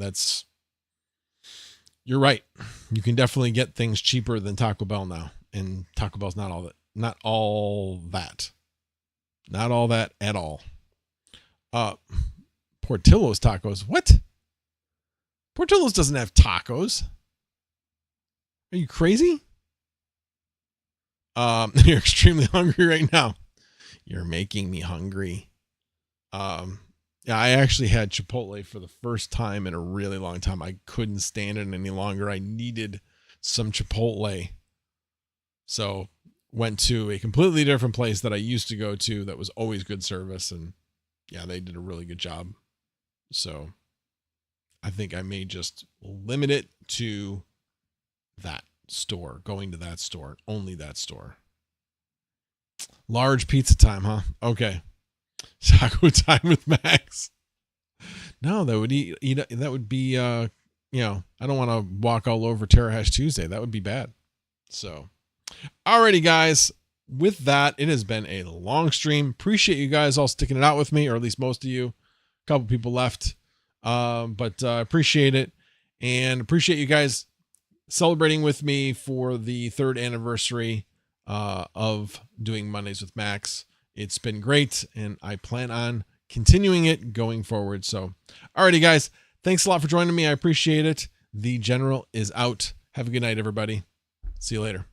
Speaker 1: you're right. You can definitely get things cheaper than Taco Bell now. And Taco Bell's not all that. Not all that. Not all that at all. Portillo's tacos. What? Portillo's doesn't have tacos. Are you crazy? You're extremely hungry right now. You're making me hungry. Yeah, I actually had Chipotle for the first time in a really long time. I couldn't stand it any longer. I needed some Chipotle. So went to a completely different place that I used to go to that was always good service. And yeah, they did a really good job. So I think I may just limit it to that store, going to that store, only that store. Large pizza time, huh? Okay. Taco time with Max. No, that would that would be, I don't want to walk all over Terra Hash Tuesday. That would be bad. So, alrighty, guys. With that, it has been a long stream. Appreciate you guys all sticking it out with me, or at least most of you. A couple people left, but appreciate it, and appreciate you guys celebrating with me for the 3rd anniversary of doing Mondays with Max. It's been great, and I plan on continuing it going forward. So, alrighty, guys. Thanks a lot for joining me. I appreciate it. The General is out. Have a good night, everybody. See you later.